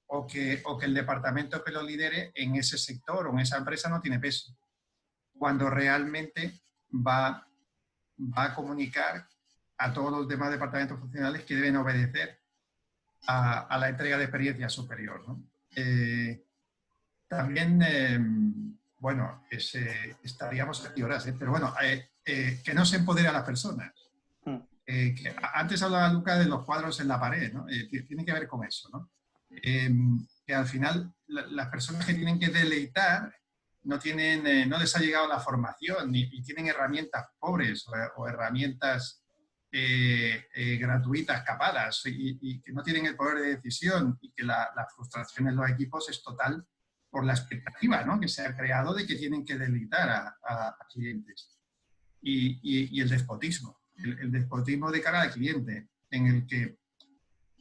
o que el departamento que lo lidere en ese sector o en esa empresa no tiene peso, cuando realmente va a comunicar a todos los demás departamentos funcionales que deben obedecer a la entrega de experiencia superior, ¿no? También, bueno, estaríamos aquí horas, pero bueno, que no se empodere a las personas. Que antes hablaba Luca de los cuadros en la pared, ¿no? Tiene que ver con eso, ¿no? Que al final las personas que tienen que deleitar no les ha llegado la formación y tienen herramientas pobres o herramientas gratuitas, capadas, y que no tienen el poder de decisión, y que la frustración en los equipos es total por la expectativa, ¿no?, que se ha creado de que tienen que deleitar a clientes. Y el despotismo. El despotismo de cara al cliente, en el que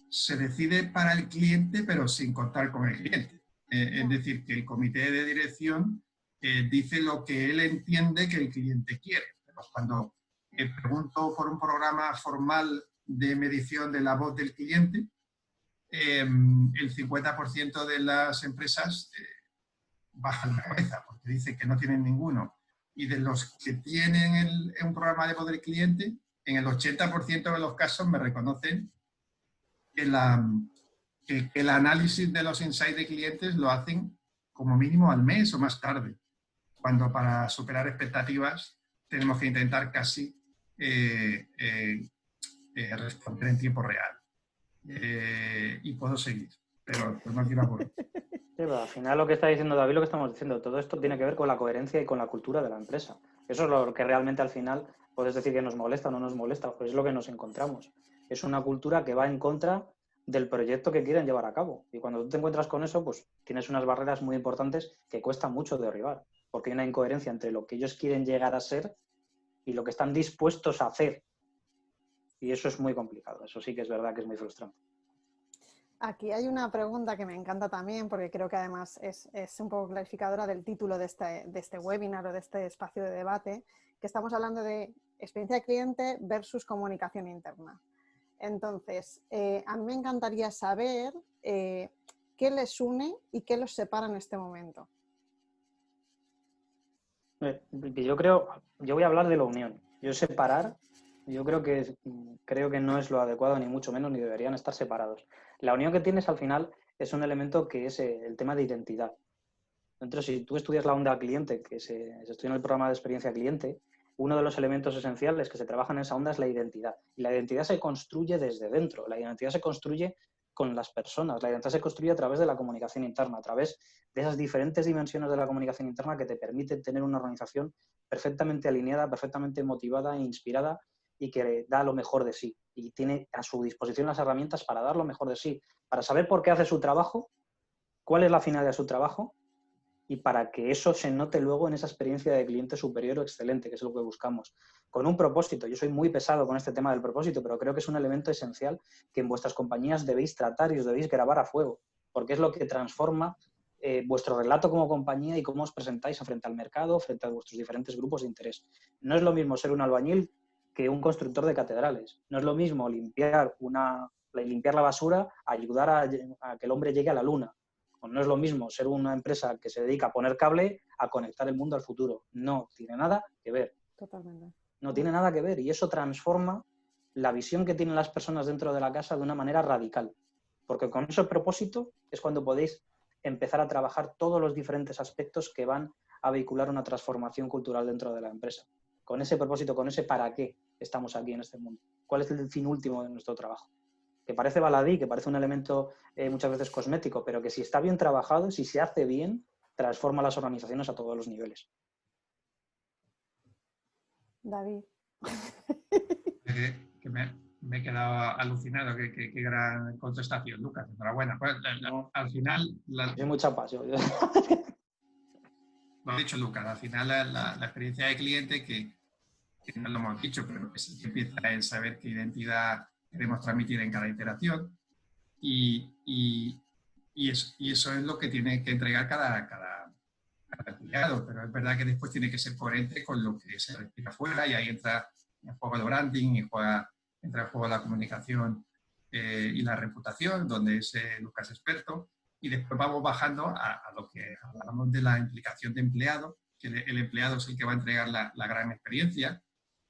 se decide para el cliente pero sin contar con el cliente. Es decir, que el comité de dirección dice lo que él entiende que el cliente quiere. Pero cuando pregunto por un programa formal de medición de la voz del cliente, el 50% de las empresas bajan la cabeza porque dice que no tienen ninguno. Y de los que tienen un programa de voz del cliente, en el 80% de los casos me reconocen que el análisis de los insights de clientes lo hacen como mínimo al mes o más tarde, cuando para superar expectativas tenemos que intentar casi responder en tiempo real. Y puedo seguir, pero no quiero aburrir. Sí, pero al final lo que está diciendo David, lo que estamos diciendo, todo esto tiene que ver con la coherencia y con la cultura de la empresa. Eso es lo que realmente al final puedes decir que nos molesta o no nos molesta, pues es lo que nos encontramos. Es una cultura que va en contra del proyecto que quieren llevar a cabo. Y cuando tú te encuentras con eso, pues tienes unas barreras muy importantes que cuesta mucho derribar, porque hay una incoherencia entre lo que ellos quieren llegar a ser y lo que están dispuestos a hacer. Y eso es muy complicado. Eso sí que es verdad que es muy frustrante. Aquí hay una pregunta que me encanta también, porque creo que además es un poco clarificadora del título de este webinar o de este espacio de debate, que estamos hablando de experiencia de cliente versus comunicación interna. Entonces, a mí me encantaría saber qué les une y qué los separa en este momento. Yo voy a hablar de la unión. Yo separar, creo que no es lo adecuado, ni mucho menos, ni deberían estar separados. La unión que tienes al final es un elemento que es el tema de identidad. Entonces, si tú estudias la onda cliente, que se estudia en el programa de experiencia cliente, uno de los elementos esenciales que se trabajan en esa onda es la identidad. Y la identidad se construye desde dentro, la identidad se construye con las personas, la identidad se construye a través de la comunicación interna, a través de esas diferentes dimensiones de la comunicación interna que te permiten tener una organización perfectamente alineada, perfectamente motivada e inspirada y que da lo mejor de sí. Y tiene a su disposición las herramientas para dar lo mejor de sí, para saber por qué hace su trabajo, cuál es la finalidad de su trabajo, y para que eso se note luego en esa experiencia de cliente superior o excelente, que es lo que buscamos. Con un propósito. Yo soy muy pesado con este tema del propósito, pero creo que es un elemento esencial que en vuestras compañías debéis tratar y os debéis grabar a fuego, porque es lo que transforma vuestro relato como compañía y cómo os presentáis frente al mercado, frente a vuestros diferentes grupos de interés. No es lo mismo ser un albañil que un constructor de catedrales. No es lo mismo limpiar la basura, ayudar a que el hombre llegue a la luna. No es lo mismo ser una empresa que se dedica a poner cable a conectar el mundo al futuro. No tiene nada que ver. Totalmente. No tiene nada que ver. Y eso transforma la visión que tienen las personas dentro de la casa de una manera radical. Porque con ese propósito es cuando podéis empezar a trabajar todos los diferentes aspectos que van a vehicular una transformación cultural dentro de la empresa. Con ese propósito, con ese para qué estamos aquí en este mundo. ¿Cuál es el fin último de nuestro trabajo? Que parece baladí, que parece un elemento muchas veces cosmético, pero que si está bien trabajado, si se hace bien, transforma las organizaciones a todos los niveles. David. Que me he quedado alucinado, qué gran contestación, Lucas. Enhorabuena. Pues, al final... Soy muy chapas. Lo ha dicho Lucas, al final la experiencia de cliente, que no lo hemos dicho, pero que sí que empieza en saber qué identidad queremos transmitir en cada iteración y eso es lo que tiene que entregar cada empleado, pero es verdad que después tiene que ser coherente con lo que se respira afuera y ahí entra en juego el branding, entra en juego la comunicación y la reputación, donde es Lucas experto, y después vamos bajando a lo que hablamos de la implicación de empleado, que el empleado es el que va a entregar la gran experiencia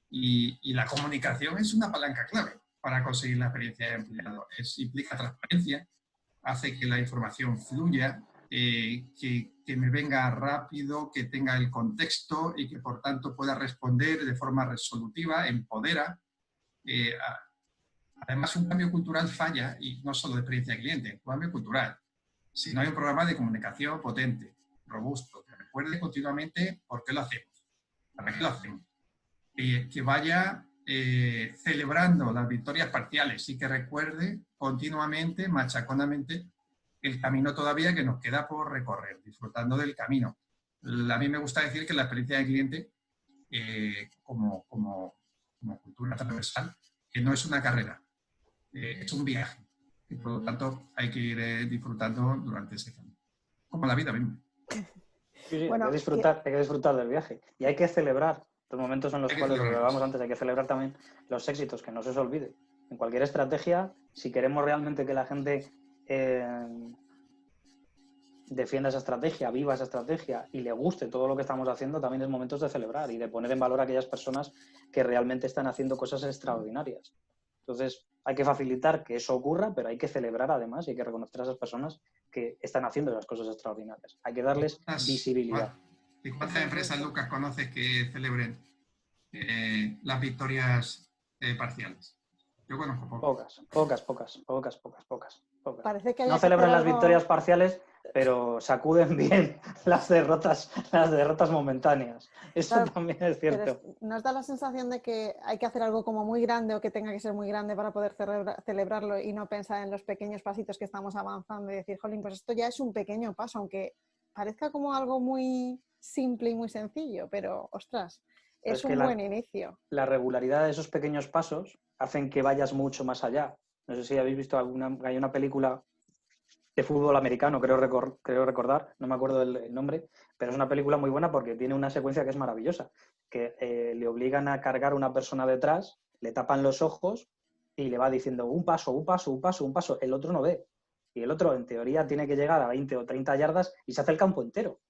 y la comunicación es una palanca clave para conseguir la experiencia de empleado. Implica transparencia, hace que la información fluya, que me venga rápido, que tenga el contexto y que por tanto pueda responder de forma resolutiva, empodera. Además, un cambio cultural falla, y no solo de experiencia de cliente, un cambio cultural. Si no hay un programa de comunicación potente, robusto, que recuerde continuamente por qué lo hacemos, para qué lo hacemos, que vaya celebrando las victorias parciales y que recuerde continuamente, machaconamente, el camino todavía que nos queda por recorrer, disfrutando del camino. A mí me gusta decir que la experiencia del cliente, como cultura transversal, que no es una carrera, es un viaje. Y por lo tanto, hay que ir disfrutando durante ese camino. Como la vida misma. Sí, bueno, hay que disfrutar del viaje. Y hay que celebrar los momentos en los cuales, lo que hablábamos antes, hay que celebrar también los éxitos, que no se os olvide. En cualquier estrategia, si queremos realmente que la gente defienda esa estrategia, viva esa estrategia y le guste todo lo que estamos haciendo, también es momentos de celebrar y de poner en valor a aquellas personas que realmente están haciendo cosas extraordinarias. Entonces, hay que facilitar que eso ocurra, pero hay que celebrar además y hay que reconocer a esas personas que están haciendo las cosas extraordinarias. Hay que darles visibilidad. ¿Y cuántas empresas, Lucas, conoces que celebren las victorias parciales? Yo conozco pocas. Parece que no celebran las victorias parciales, pero sacuden bien las derrotas momentáneas. Eso claro, también es cierto. ¿Nos da la sensación de que hay que hacer algo como muy grande o que tenga que ser muy grande para poder celebrarlo y no pensar en los pequeños pasitos que estamos avanzando y decir, jolín, pues esto ya es un pequeño paso, aunque parezca como algo muy simple y muy sencillo, pero ostras, es un buen inicio. La regularidad de esos pequeños pasos hacen que vayas mucho más allá. No sé si habéis visto hay una película de fútbol americano, creo recordar, no me acuerdo del nombre, pero es una película muy buena porque tiene una secuencia que es maravillosa, que le obligan a cargar a una persona detrás, le tapan los ojos y le va diciendo un paso, un paso, un paso, un paso, el otro no ve. Y el otro, en teoría, tiene que llegar a 20 o 30 yardas y se hace el campo entero.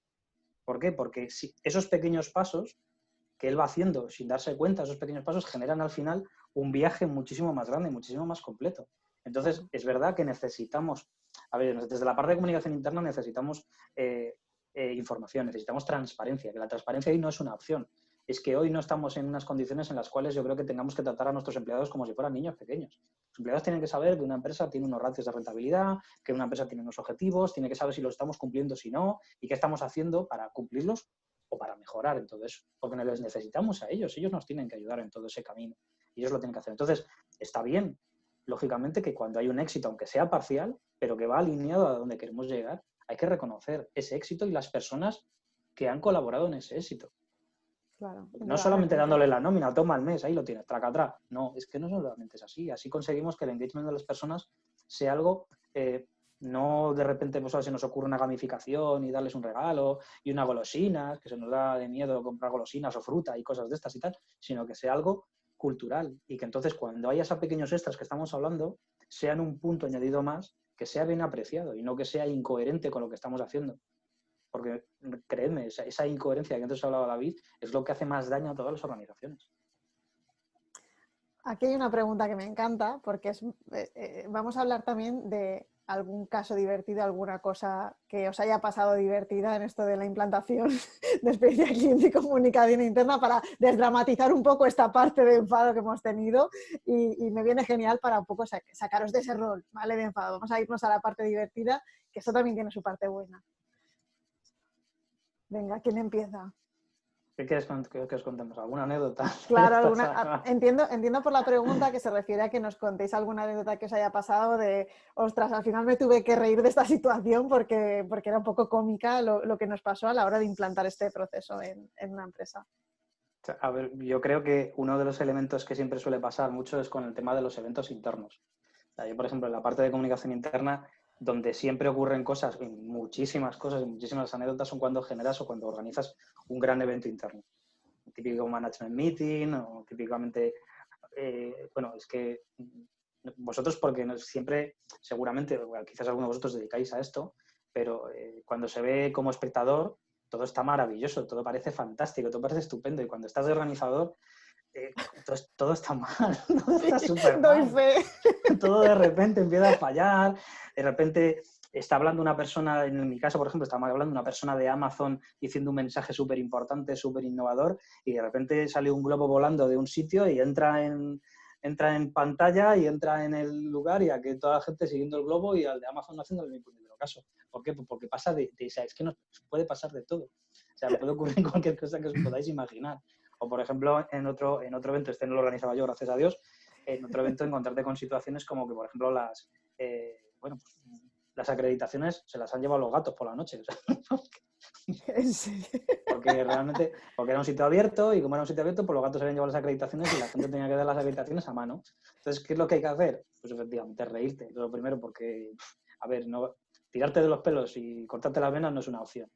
¿Por qué? Porque si esos pequeños pasos que él va haciendo sin darse cuenta, esos pequeños pasos generan al final un viaje muchísimo más grande, muchísimo más completo. Entonces, es verdad que necesitamos, a ver, desde la parte de comunicación interna necesitamos información, necesitamos transparencia, que la transparencia ahí no es una opción. Es que hoy no estamos en unas condiciones en las cuales yo creo que tengamos que tratar a nuestros empleados como si fueran niños pequeños. Los empleados tienen que saber que una empresa tiene unos ratios de rentabilidad, que una empresa tiene unos objetivos, tiene que saber si los estamos cumpliendo, si no, y qué estamos haciendo para cumplirlos o para mejorar en todo eso. Porque les necesitamos a ellos nos tienen que ayudar en todo ese camino. Y ellos lo tienen que hacer. Entonces, está bien, lógicamente, que cuando hay un éxito, aunque sea parcial, pero que va alineado a donde queremos llegar, hay que reconocer ese éxito y las personas que han colaborado en ese éxito. Claro, no solamente dándole la nómina, toma el mes, ahí lo tienes, traca atrás. No, es que no solamente es así. Así conseguimos que el engagement de las personas sea algo, no de repente pues, se nos ocurre una gamificación y darles un regalo y unas golosinas, que se nos da de miedo comprar golosinas o fruta y cosas de estas y tal, sino que sea algo cultural y que entonces cuando haya esos pequeños extras que estamos hablando, sean un punto añadido más que sea bien apreciado y no que sea incoherente con lo que estamos haciendo. Porque, creedme, esa incoherencia que antes hablaba David es lo que hace más daño a todas las organizaciones. Aquí hay una pregunta que me encanta, porque vamos a hablar también de algún caso divertido, alguna cosa que os haya pasado divertida en esto de la implantación de experiencia cliente y comunicación interna para desdramatizar un poco esta parte de enfado que hemos tenido y me viene genial para un poco sacaros de ese rol, ¿vale? De enfado. Vamos a irnos a la parte divertida, que esto también tiene su parte buena. Venga, ¿quién empieza? ¿Qué quieres que os contemos? ¿Alguna anécdota? Claro, entiendo por la pregunta que se refiere a que nos contéis alguna anécdota que os haya pasado de, ostras, al final me tuve que reír de esta situación porque era un poco cómica lo que nos pasó a la hora de implantar este proceso en una empresa. A ver, yo creo que uno de los elementos que siempre suele pasar mucho es con el tema de los eventos internos. O sea, yo, por ejemplo, en la parte de comunicación interna, donde siempre ocurren cosas, muchísimas cosas y muchísimas anécdotas son cuando generas o cuando organizas un gran evento interno. Un típico management meeting o típicamente, bueno, es que vosotros porque siempre, seguramente, quizás algunos de vosotros dedicáis a esto, pero cuando se ve como espectador, todo está maravilloso, todo parece fantástico, todo parece estupendo y cuando estás de organizador, todo está mal, todo está súper mal. Doy fe. Todo de repente empieza a fallar, de repente está hablando una persona, en mi caso, por ejemplo, estaba hablando una persona de Amazon diciendo un mensaje súper importante, súper innovador, y de repente sale un globo volando de un sitio y entra en pantalla y entra en el lugar y aquí toda la gente siguiendo el globo y al de Amazon no haciendo el mismo caso. ¿Por qué? Pues porque pasa o sea, es que nos puede pasar de todo. O sea, puede ocurrir cualquier cosa que os podáis imaginar. O, por ejemplo, en otro evento, este no lo organizaba yo, gracias a Dios, en otro evento encontrarte con situaciones como que, por ejemplo, las acreditaciones se las han llevado los gatos por la noche. O sea, porque era un sitio abierto y como era un sitio abierto, pues los gatos se habían llevado las acreditaciones y la gente tenía que dar las acreditaciones a mano. Entonces, ¿qué es lo que hay que hacer? Pues efectivamente, reírte. Lo primero, porque, a ver, no, tirarte de los pelos y cortarte las venas no es una opción.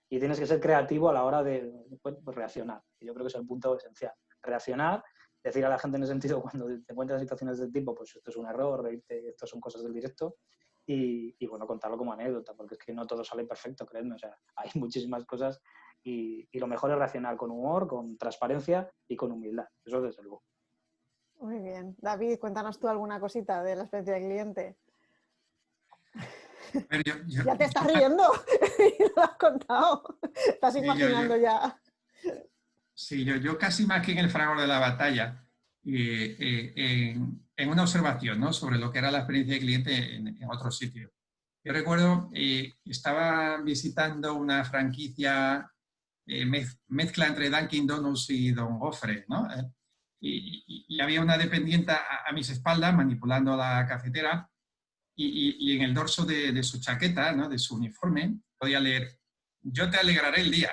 Y tienes que ser creativo a la hora de pues, reaccionar. Y yo creo que es el punto esencial. Reaccionar, decir a la gente en ese sentido cuando te encuentras en situaciones de tipo, pues esto es un error, reírte, esto son cosas del directo. Y bueno, contarlo como anécdota, porque es que no todo sale perfecto, créeme. O sea, hay muchísimas cosas y lo mejor es reaccionar con humor, con transparencia y con humildad. Eso desde luego. Muy bien. David, cuéntanos tú alguna cosita de la experiencia del cliente. Ya te estás riendo. Lo has contado. Estás imaginando ya. Sí, yo casi más que en el fragor de la batalla, en una observación, ¿no?, sobre lo que era la experiencia de cliente en otro sitio. Yo recuerdo, estaba visitando una franquicia mezcla entre Dunkin' Donuts y Don Gofre, ¿no? Y había una dependiente a mis espaldas manipulando la cafetera y en el dorso de su chaqueta, ¿no?, de su uniforme, podía leer: "Yo te alegraré el día".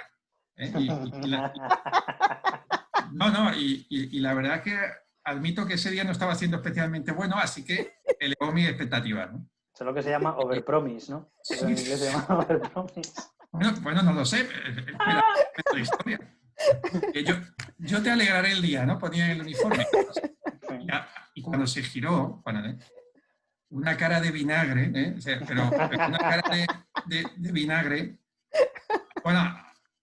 Y la verdad es que admito que ese día no estaba siendo especialmente bueno, así que elevó mis expectativas, ¿no? Eso es lo que se llama overpromise, ¿no? Eso en inglés se llama overpromise. Bueno, no lo sé, pero la historia. Yo te alegraré el día, ¿no? Ponía en el uniforme. y cuando se giró, bueno, una cara de vinagre, o sea, pero una cara de vinagre, bueno,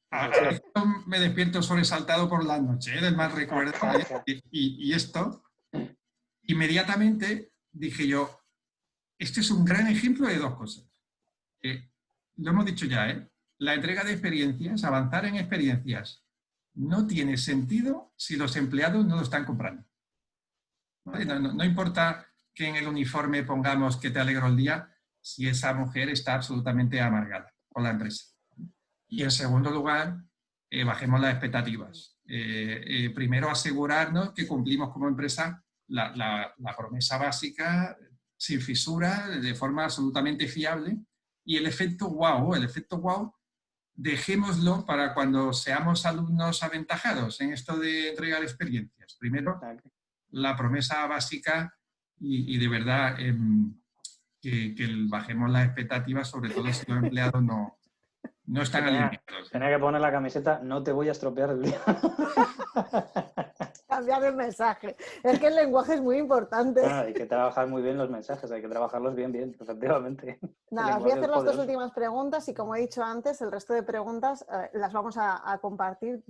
a veces me despierto sobresaltado por la noche, del mal recuerdo, y esto, inmediatamente dije yo, este es un gran ejemplo de dos cosas. Lo hemos dicho ya, la entrega de experiencias, avanzar en experiencias, no tiene sentido si los empleados no lo están comprando. ¿Vale? No importa que en el uniforme pongamos que te alegro el día si esa mujer está absolutamente amargada con la empresa. Y en segundo lugar, bajemos las expectativas. Primero, asegurarnos que cumplimos como empresa la promesa básica sin fisura, de forma absolutamente fiable. Y el efecto wow, dejémoslo para cuando seamos alumnos aventajados en esto de entregar experiencias. Primero, la promesa básica y de verdad que bajemos las expectativas, sobre todo si los empleados no están alineados. Tenía que poner la camiseta, no te voy a estropear el día. Cambiar el mensaje. Es que el lenguaje es muy importante. Hay que trabajar muy bien los mensajes, hay que trabajarlos bien, efectivamente. Nada, os voy a hacer las dos últimas preguntas y como he dicho antes, el resto de preguntas las vamos a compartir,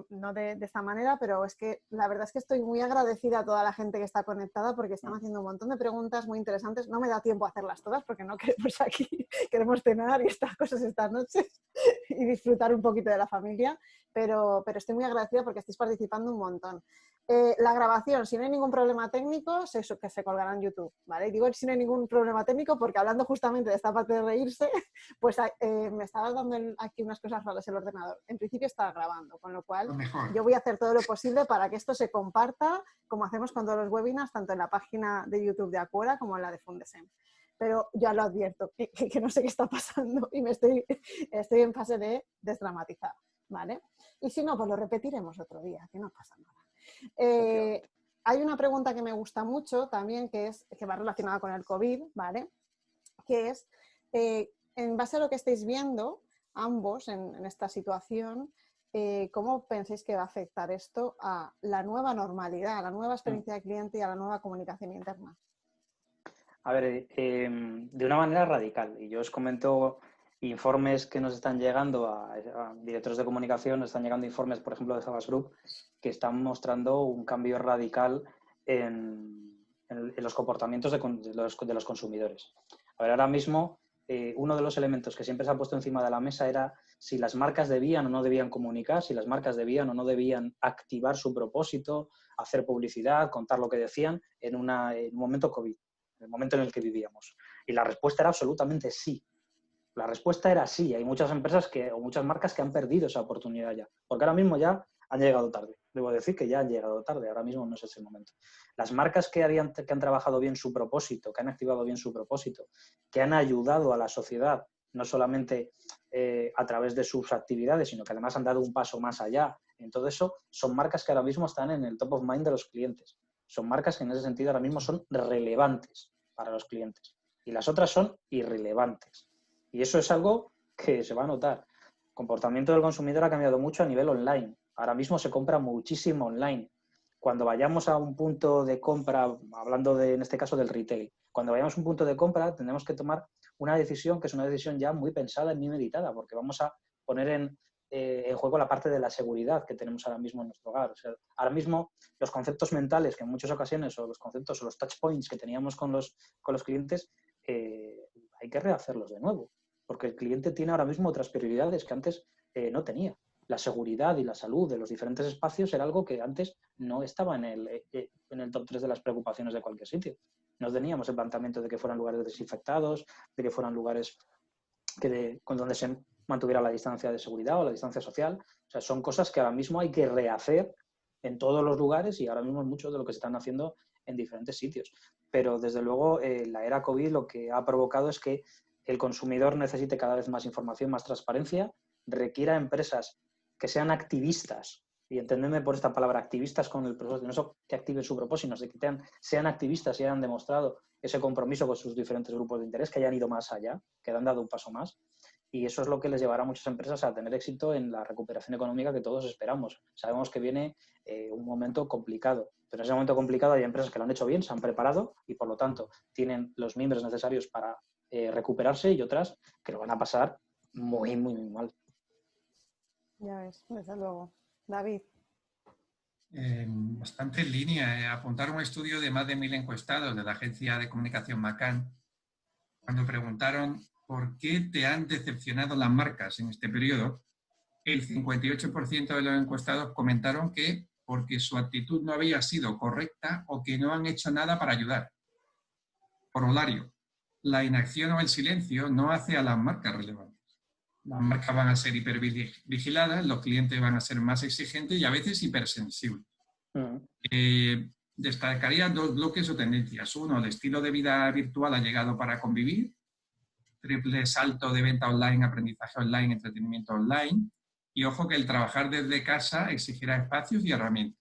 no de esta manera, pero es que la verdad es que estoy muy agradecida a toda la gente que está conectada porque están haciendo un montón de preguntas muy interesantes. No me da tiempo a hacerlas todas porque no queremos aquí, queremos cenar y estas cosas esta noche y disfrutar un poquito de la familia, pero estoy muy agradecida porque estáis participando un montón. La grabación, si no hay ningún problema técnico, que se colgará en YouTube, ¿vale? Y digo si no hay ningún problema técnico porque hablando justamente de esta parte de reírse, pues me estaba dando aquí unas cosas raras el ordenador. En principio estaba grabando, con lo cual yo voy a hacer todo lo posible para que esto se comparta, como hacemos con todos los webinars, tanto en la página de YouTube de Acuora como en la de Fundesem. Pero ya lo advierto, que no sé qué está pasando y estoy en fase de desdramatizar, ¿vale? Y si no, pues lo repetiremos otro día, que no pasa nada. Hay una pregunta que me gusta mucho también, que va relacionada con el COVID, ¿vale? Que es, en base a lo que estáis viendo, ambos en esta situación, ¿cómo pensáis que va a afectar esto a la nueva normalidad, a la nueva experiencia de cliente y a la nueva comunicación interna? A ver, de una manera radical. Y yo os comento informes que nos están llegando a directores de comunicación, nos están llegando informes, por ejemplo, de Savas Group, que están mostrando un cambio radical en los comportamientos de los consumidores. A ver, ahora mismo, uno de los elementos que siempre se ha puesto encima de la mesa era si las marcas debían o no debían comunicar, si las marcas debían o no debían activar su propósito, hacer publicidad, contar lo que decían en un momento COVID, en el momento en el que vivíamos. Y la respuesta era absolutamente sí. La respuesta era sí. Hay muchas empresas o muchas marcas que han perdido esa oportunidad ya. Porque ahora mismo ya han llegado tarde. Debo decir que ya han llegado tarde. Ahora mismo no es ese momento. Las marcas que han trabajado bien su propósito, que han activado bien su propósito, que han ayudado a la sociedad, no solamente a través de sus actividades, sino que además han dado un paso más allá en todo eso, son marcas que ahora mismo están en el top of mind de los clientes. Son marcas que en ese sentido ahora mismo son relevantes para los clientes. Y las otras son irrelevantes. Y eso es algo que se va a notar. El comportamiento del consumidor ha cambiado mucho a nivel online. Ahora mismo se compra muchísimo online. Cuando vayamos a un punto de compra, hablando en este caso del retail, cuando vayamos a un punto de compra tendremos que tomar una decisión que es una decisión ya muy pensada y muy meditada, porque vamos a poner en juego la parte de la seguridad que tenemos ahora mismo en nuestro hogar. O sea, ahora mismo los conceptos mentales que en muchas ocasiones, o los conceptos o los touch points que teníamos con los clientes, hay que rehacerlos de nuevo, porque el cliente tiene ahora mismo otras prioridades que antes no tenía. La seguridad y la salud de los diferentes espacios era algo que antes no estaba en el top 3 de las preocupaciones de cualquier sitio. No teníamos el planteamiento de que fueran lugares desinfectados, de que fueran lugares con donde se mantuviera la distancia de seguridad o la distancia social. O sea, son cosas que ahora mismo hay que rehacer en todos los lugares y ahora mismo mucho de lo que se están haciendo en diferentes sitios. Pero desde luego la era COVID lo que ha provocado es que el consumidor necesite cada vez más información, más transparencia, requiera empresas que sean activistas, y entendedme por esta palabra, activistas con el propósito, no solo que activen su propósito, sino que sean activistas y hayan demostrado ese compromiso con sus diferentes grupos de interés, que hayan ido más allá, que han dado un paso más. Y eso es lo que les llevará a muchas empresas a tener éxito en la recuperación económica que todos esperamos. Sabemos que viene un momento complicado, Pero en ese momento complicado hay empresas que lo han hecho bien, se han preparado y por lo tanto tienen los miembros necesarios para recuperarse y otras que lo van a pasar muy, muy, muy mal. Ya ves, desde luego. David. Bastante en línea. Apuntar un estudio de más de 1000 encuestados de la agencia de comunicación McCann, cuando preguntaron por qué te han decepcionado las marcas en este periodo, el 58% de los encuestados comentaron que porque su actitud no había sido correcta o que no han hecho nada para ayudar. Corolario, la inacción o el silencio no hace a las marcas relevantes. Las marcas van a ser hipervigiladas, los clientes van a ser más exigentes y a veces hipersensibles. Destacaría 2 bloques o tendencias. Uno, el estilo de vida virtual ha llegado para convivir. Triple salto de venta online, aprendizaje online, entretenimiento online. Y ojo que el trabajar desde casa exigirá espacios y herramientas.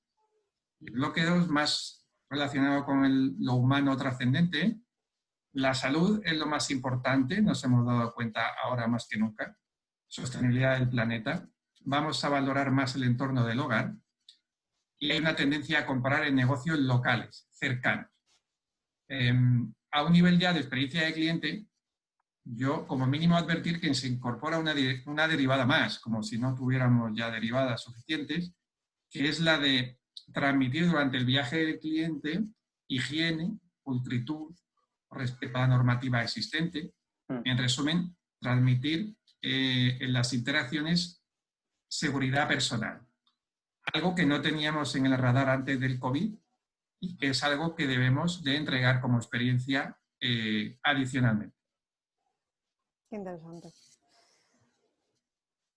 El bloque 2, más relacionado con lo humano trascendente. La salud es lo más importante, nos hemos dado cuenta ahora más que nunca. Sostenibilidad del planeta. Vamos a valorar más el entorno del hogar. Y hay una tendencia a comprar en negocios locales, cercanos. A un nivel ya de experiencia de cliente, yo como mínimo advertir que se incorpora una derivada más, como si no tuviéramos ya derivadas suficientes, que es la de transmitir durante el viaje del cliente higiene, pulcritud, respeto a la normativa existente. En resumen, transmitir en las interacciones seguridad personal. Algo que no teníamos en el radar antes del COVID y que es algo que debemos de entregar como experiencia adicionalmente. Qué interesante.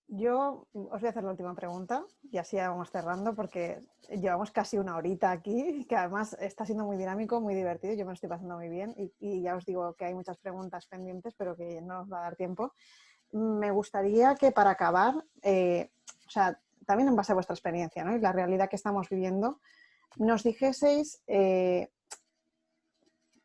Yo os voy a hacer la última pregunta y así ya vamos cerrando porque llevamos casi una horita aquí, que además está siendo muy dinámico, muy divertido, yo me lo estoy pasando muy bien y ya os digo que hay muchas preguntas pendientes pero que no nos va a dar tiempo. Me gustaría que para acabar, o sea, también en base a vuestra experiencia, ¿no? Y la realidad que estamos viviendo, nos dijeseis,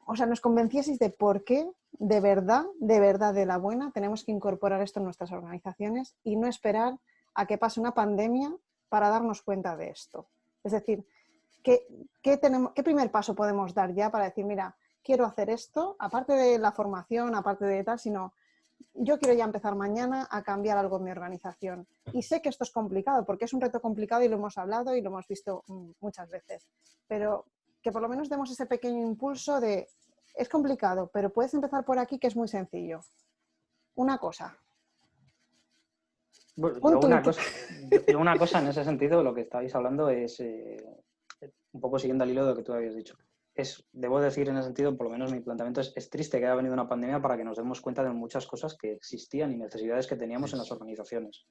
o sea, nos convencieseis de por qué de verdad, de la buena, tenemos que incorporar esto en nuestras organizaciones y no esperar a que pase una pandemia para darnos cuenta de esto. Es decir, ¿qué primer paso podemos dar ya para decir, mira, quiero hacer esto, aparte de la formación, aparte de tal, sino yo quiero ya empezar mañana a cambiar algo en mi organización? Y sé que esto es complicado porque es un reto complicado y lo hemos hablado y lo hemos visto muchas veces, pero que por lo menos demos ese pequeño impulso de es complicado, pero puedes empezar por aquí que es muy sencillo. Una cosa. Bueno, yo una cosa en ese sentido, lo que estáis hablando es, un poco siguiendo al hilo de lo que tú habías dicho. Debo decir en ese sentido, por lo menos mi planteamiento es triste que haya venido una pandemia para que nos demos cuenta de muchas cosas que existían y necesidades que teníamos en las organizaciones.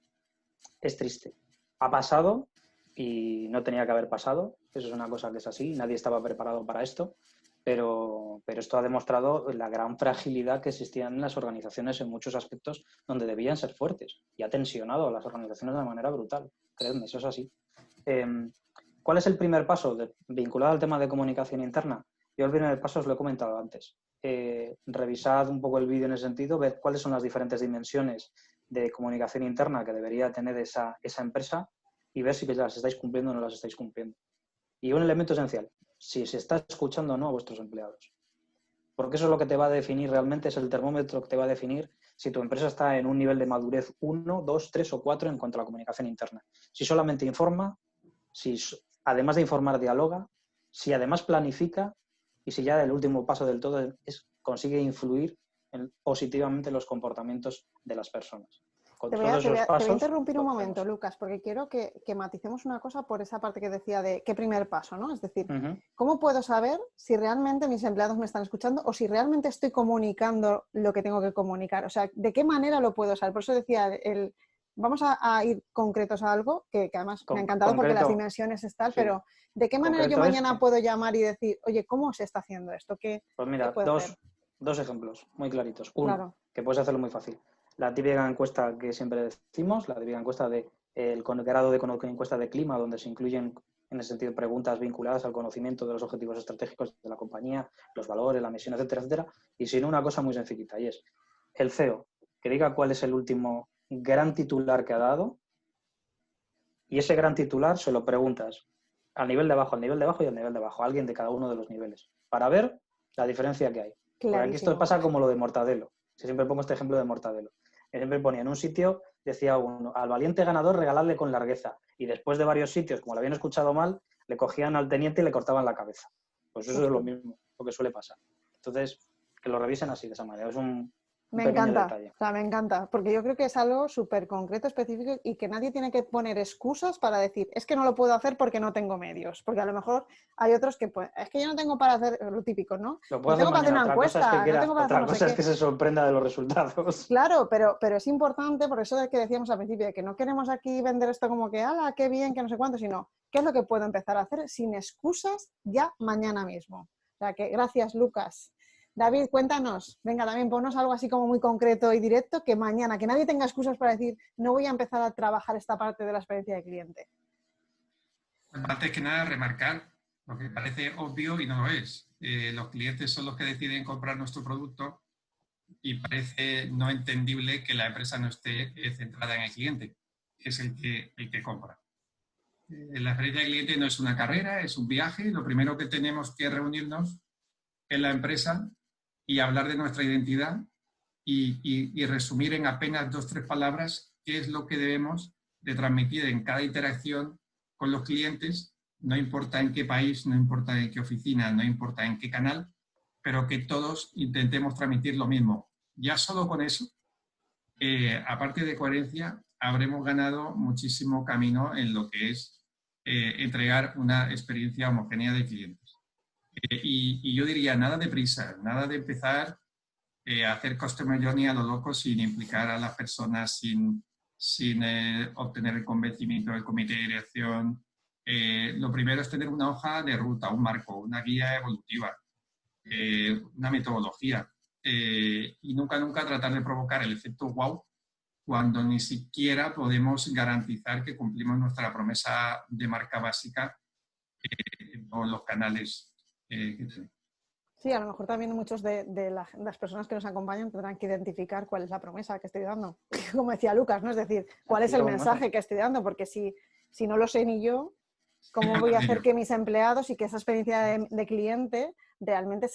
Es triste. Ha pasado y no tenía que haber pasado. Eso es una cosa que es así. Nadie estaba preparado para esto. Pero esto ha demostrado la gran fragilidad que existía en las organizaciones en muchos aspectos donde debían ser fuertes y ha tensionado a las organizaciones de manera brutal. Creedme, eso es así. ¿Cuál es el primer paso vinculado al tema de comunicación interna? Yo el primer paso os lo he comentado antes. Revisad un poco el vídeo en ese sentido, ver cuáles son las diferentes dimensiones de comunicación interna que debería tener esa empresa y ver si las estáis cumpliendo o no las estáis cumpliendo. Y un elemento esencial, si se está escuchando o no a vuestros empleados. Porque eso es lo que te va a definir realmente, es el termómetro que te va a definir si tu empresa está en un nivel de madurez 1, 2, 3 o 4 en cuanto a la comunicación interna. Si solamente informa, si además de informar dialoga, si además planifica y si ya el último paso del todo consigue influir positivamente en los comportamientos de las personas. Te voy a interrumpir un momento, Lucas, porque quiero que maticemos una cosa por esa parte que decía de qué primer paso, ¿no? Es decir, ¿cómo puedo saber si realmente mis empleados me están escuchando o si realmente estoy comunicando lo que tengo que comunicar? O sea, ¿de qué manera lo puedo saber? Por eso decía, vamos a ir concretos a algo que además me ha encantado porque las dimensiones están, sí. Pero ¿de qué manera yo mañana puedo llamar y decir, oye, ¿cómo se está haciendo esto? Pues mira, dos ejemplos muy claritos. Uno, claro, que puedes hacerlo muy fácil. La típica encuesta que siempre decimos, la típica encuesta el grado de encuesta de clima, donde se incluyen en ese sentido preguntas vinculadas al conocimiento de los objetivos estratégicos de la compañía, los valores, la misión, etcétera, etcétera. Y sin una cosa muy sencillita, y es el CEO, que diga cuál es el último gran titular que ha dado, y ese gran titular se lo preguntas al nivel de abajo, al nivel de abajo y al nivel de abajo, alguien de cada uno de los niveles, para ver la diferencia que hay. Porque aquí esto pasa como lo de Mortadelo. Yo siempre pongo este ejemplo de Mortadelo. Yo siempre ponía en un sitio, decía uno, al valiente ganador regaladle con largueza. Y después de varios sitios, como lo habían escuchado mal, le cogían al teniente y le cortaban la cabeza. Pues eso es lo mismo, lo que suele pasar. Entonces, que lo revisen así, de esa manera. Es un pequeño detalle. O sea, me encanta, porque yo creo que es algo súper concreto, específico y que nadie tiene que poner excusas para decir, es que no lo puedo hacer porque no tengo medios. Porque a lo mejor hay otros que, pues, es que yo no tengo para hacer lo típico, ¿no? Lo puedo No tengo hacer para hacer mañana. una Otra cosa es que encuesta, no quiera, tengo para hacer otra no sé cosa es qué. que se sorprenda de los resultados. Claro, pero es importante, por eso es que decíamos al principio, de que no queremos aquí vender esto como que, ¡hala, qué bien, que no sé cuánto! Sino, ¿qué es lo que puedo empezar a hacer sin excusas ya mañana mismo? O sea que, gracias, Lucas. David, cuéntanos, venga, también ponnos algo así como muy concreto y directo, que mañana, que nadie tenga excusas para decir, no voy a empezar a trabajar esta parte de la experiencia de cliente. Antes que nada, remarcar lo que parece obvio y no lo es. Los clientes son los que deciden comprar nuestro producto y parece no entendible que la empresa no esté centrada en el cliente, que es el que compra. La experiencia de cliente no es una carrera, es un viaje. Lo primero que tenemos que reunirnos en la empresa y hablar de nuestra identidad y resumir en apenas 2 o 3 palabras qué es lo que debemos de transmitir en cada interacción con los clientes, no importa en qué país, no importa en qué oficina, no importa en qué canal, pero que todos intentemos transmitir lo mismo. Ya solo con eso, aparte de coherencia, habremos ganado muchísimo camino en lo que es entregar una experiencia homogénea de clientes. Y yo diría, nada de prisa, nada de empezar a hacer customer journey a lo loco sin implicar a las personas, sin obtener el convencimiento del comité de dirección. Lo primero es tener una hoja de ruta, un marco, una guía evolutiva, una metodología. Y nunca tratar de provocar el efecto wow cuando ni siquiera podemos garantizar que cumplimos nuestra promesa de marca básica en todos los canales que tenemos. Sí, a lo mejor también muchos de las personas que nos acompañan tendrán que identificar cuál es la promesa que estoy dando. Como decía Lucas, ¿no? Es decir, cuál es el mensaje que estoy dando, porque si no lo sé ni yo, ¿cómo voy a hacer que mis empleados y que esa experiencia de cliente realmente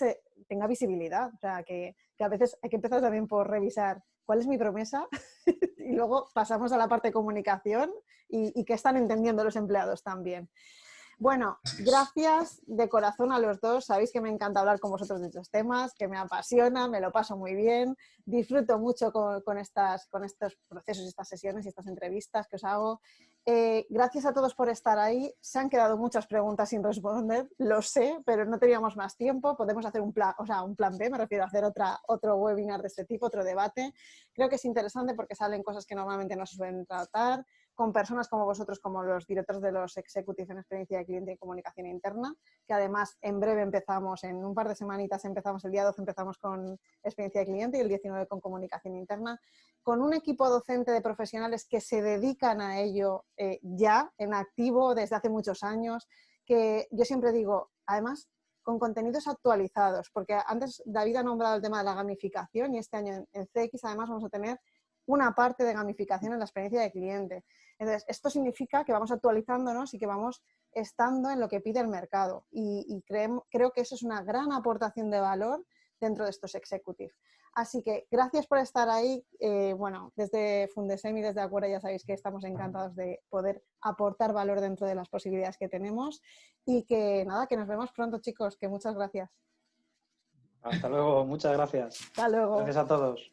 tenga visibilidad? O sea, que a veces hay que empezar también por revisar cuál es mi promesa y luego pasamos a la parte de comunicación y qué están entendiendo los empleados también. Bueno, gracias de corazón a los dos. Sabéis que me encanta hablar con vosotros de estos temas, que me apasiona, me lo paso muy bien. Disfruto mucho con estos procesos, estas sesiones y estas entrevistas que os hago. Gracias a todos por estar ahí. Se han quedado muchas preguntas sin responder, lo sé, pero no teníamos más tiempo. Podemos hacer un plan B, me refiero a hacer otro webinar de este tipo, otro debate. Creo que es interesante porque salen cosas que normalmente no se suelen tratar, con personas como vosotros, como los directores de los Executive en experiencia de cliente y comunicación interna, que además en breve empezamos, en un par de semanitas empezamos, el día 12 empezamos con experiencia de cliente y el 19 con comunicación interna, con un equipo docente de profesionales que se dedican a ello ya en activo desde hace muchos años, que yo siempre digo, además, con contenidos actualizados, porque antes David ha nombrado el tema de la gamificación y este año en CX además vamos a tener una parte de gamificación en la experiencia de cliente. Entonces, esto significa que vamos actualizándonos y que vamos estando en lo que pide el mercado. Y creo que eso es una gran aportación de valor dentro de estos executive. Así que gracias por estar ahí. Bueno, desde Fundesem y desde Acuera ya sabéis que estamos encantados de poder aportar valor dentro de las posibilidades que tenemos. Y que nada, que nos vemos pronto, chicos, que muchas gracias. Hasta luego, muchas gracias. Hasta luego. Gracias a todos.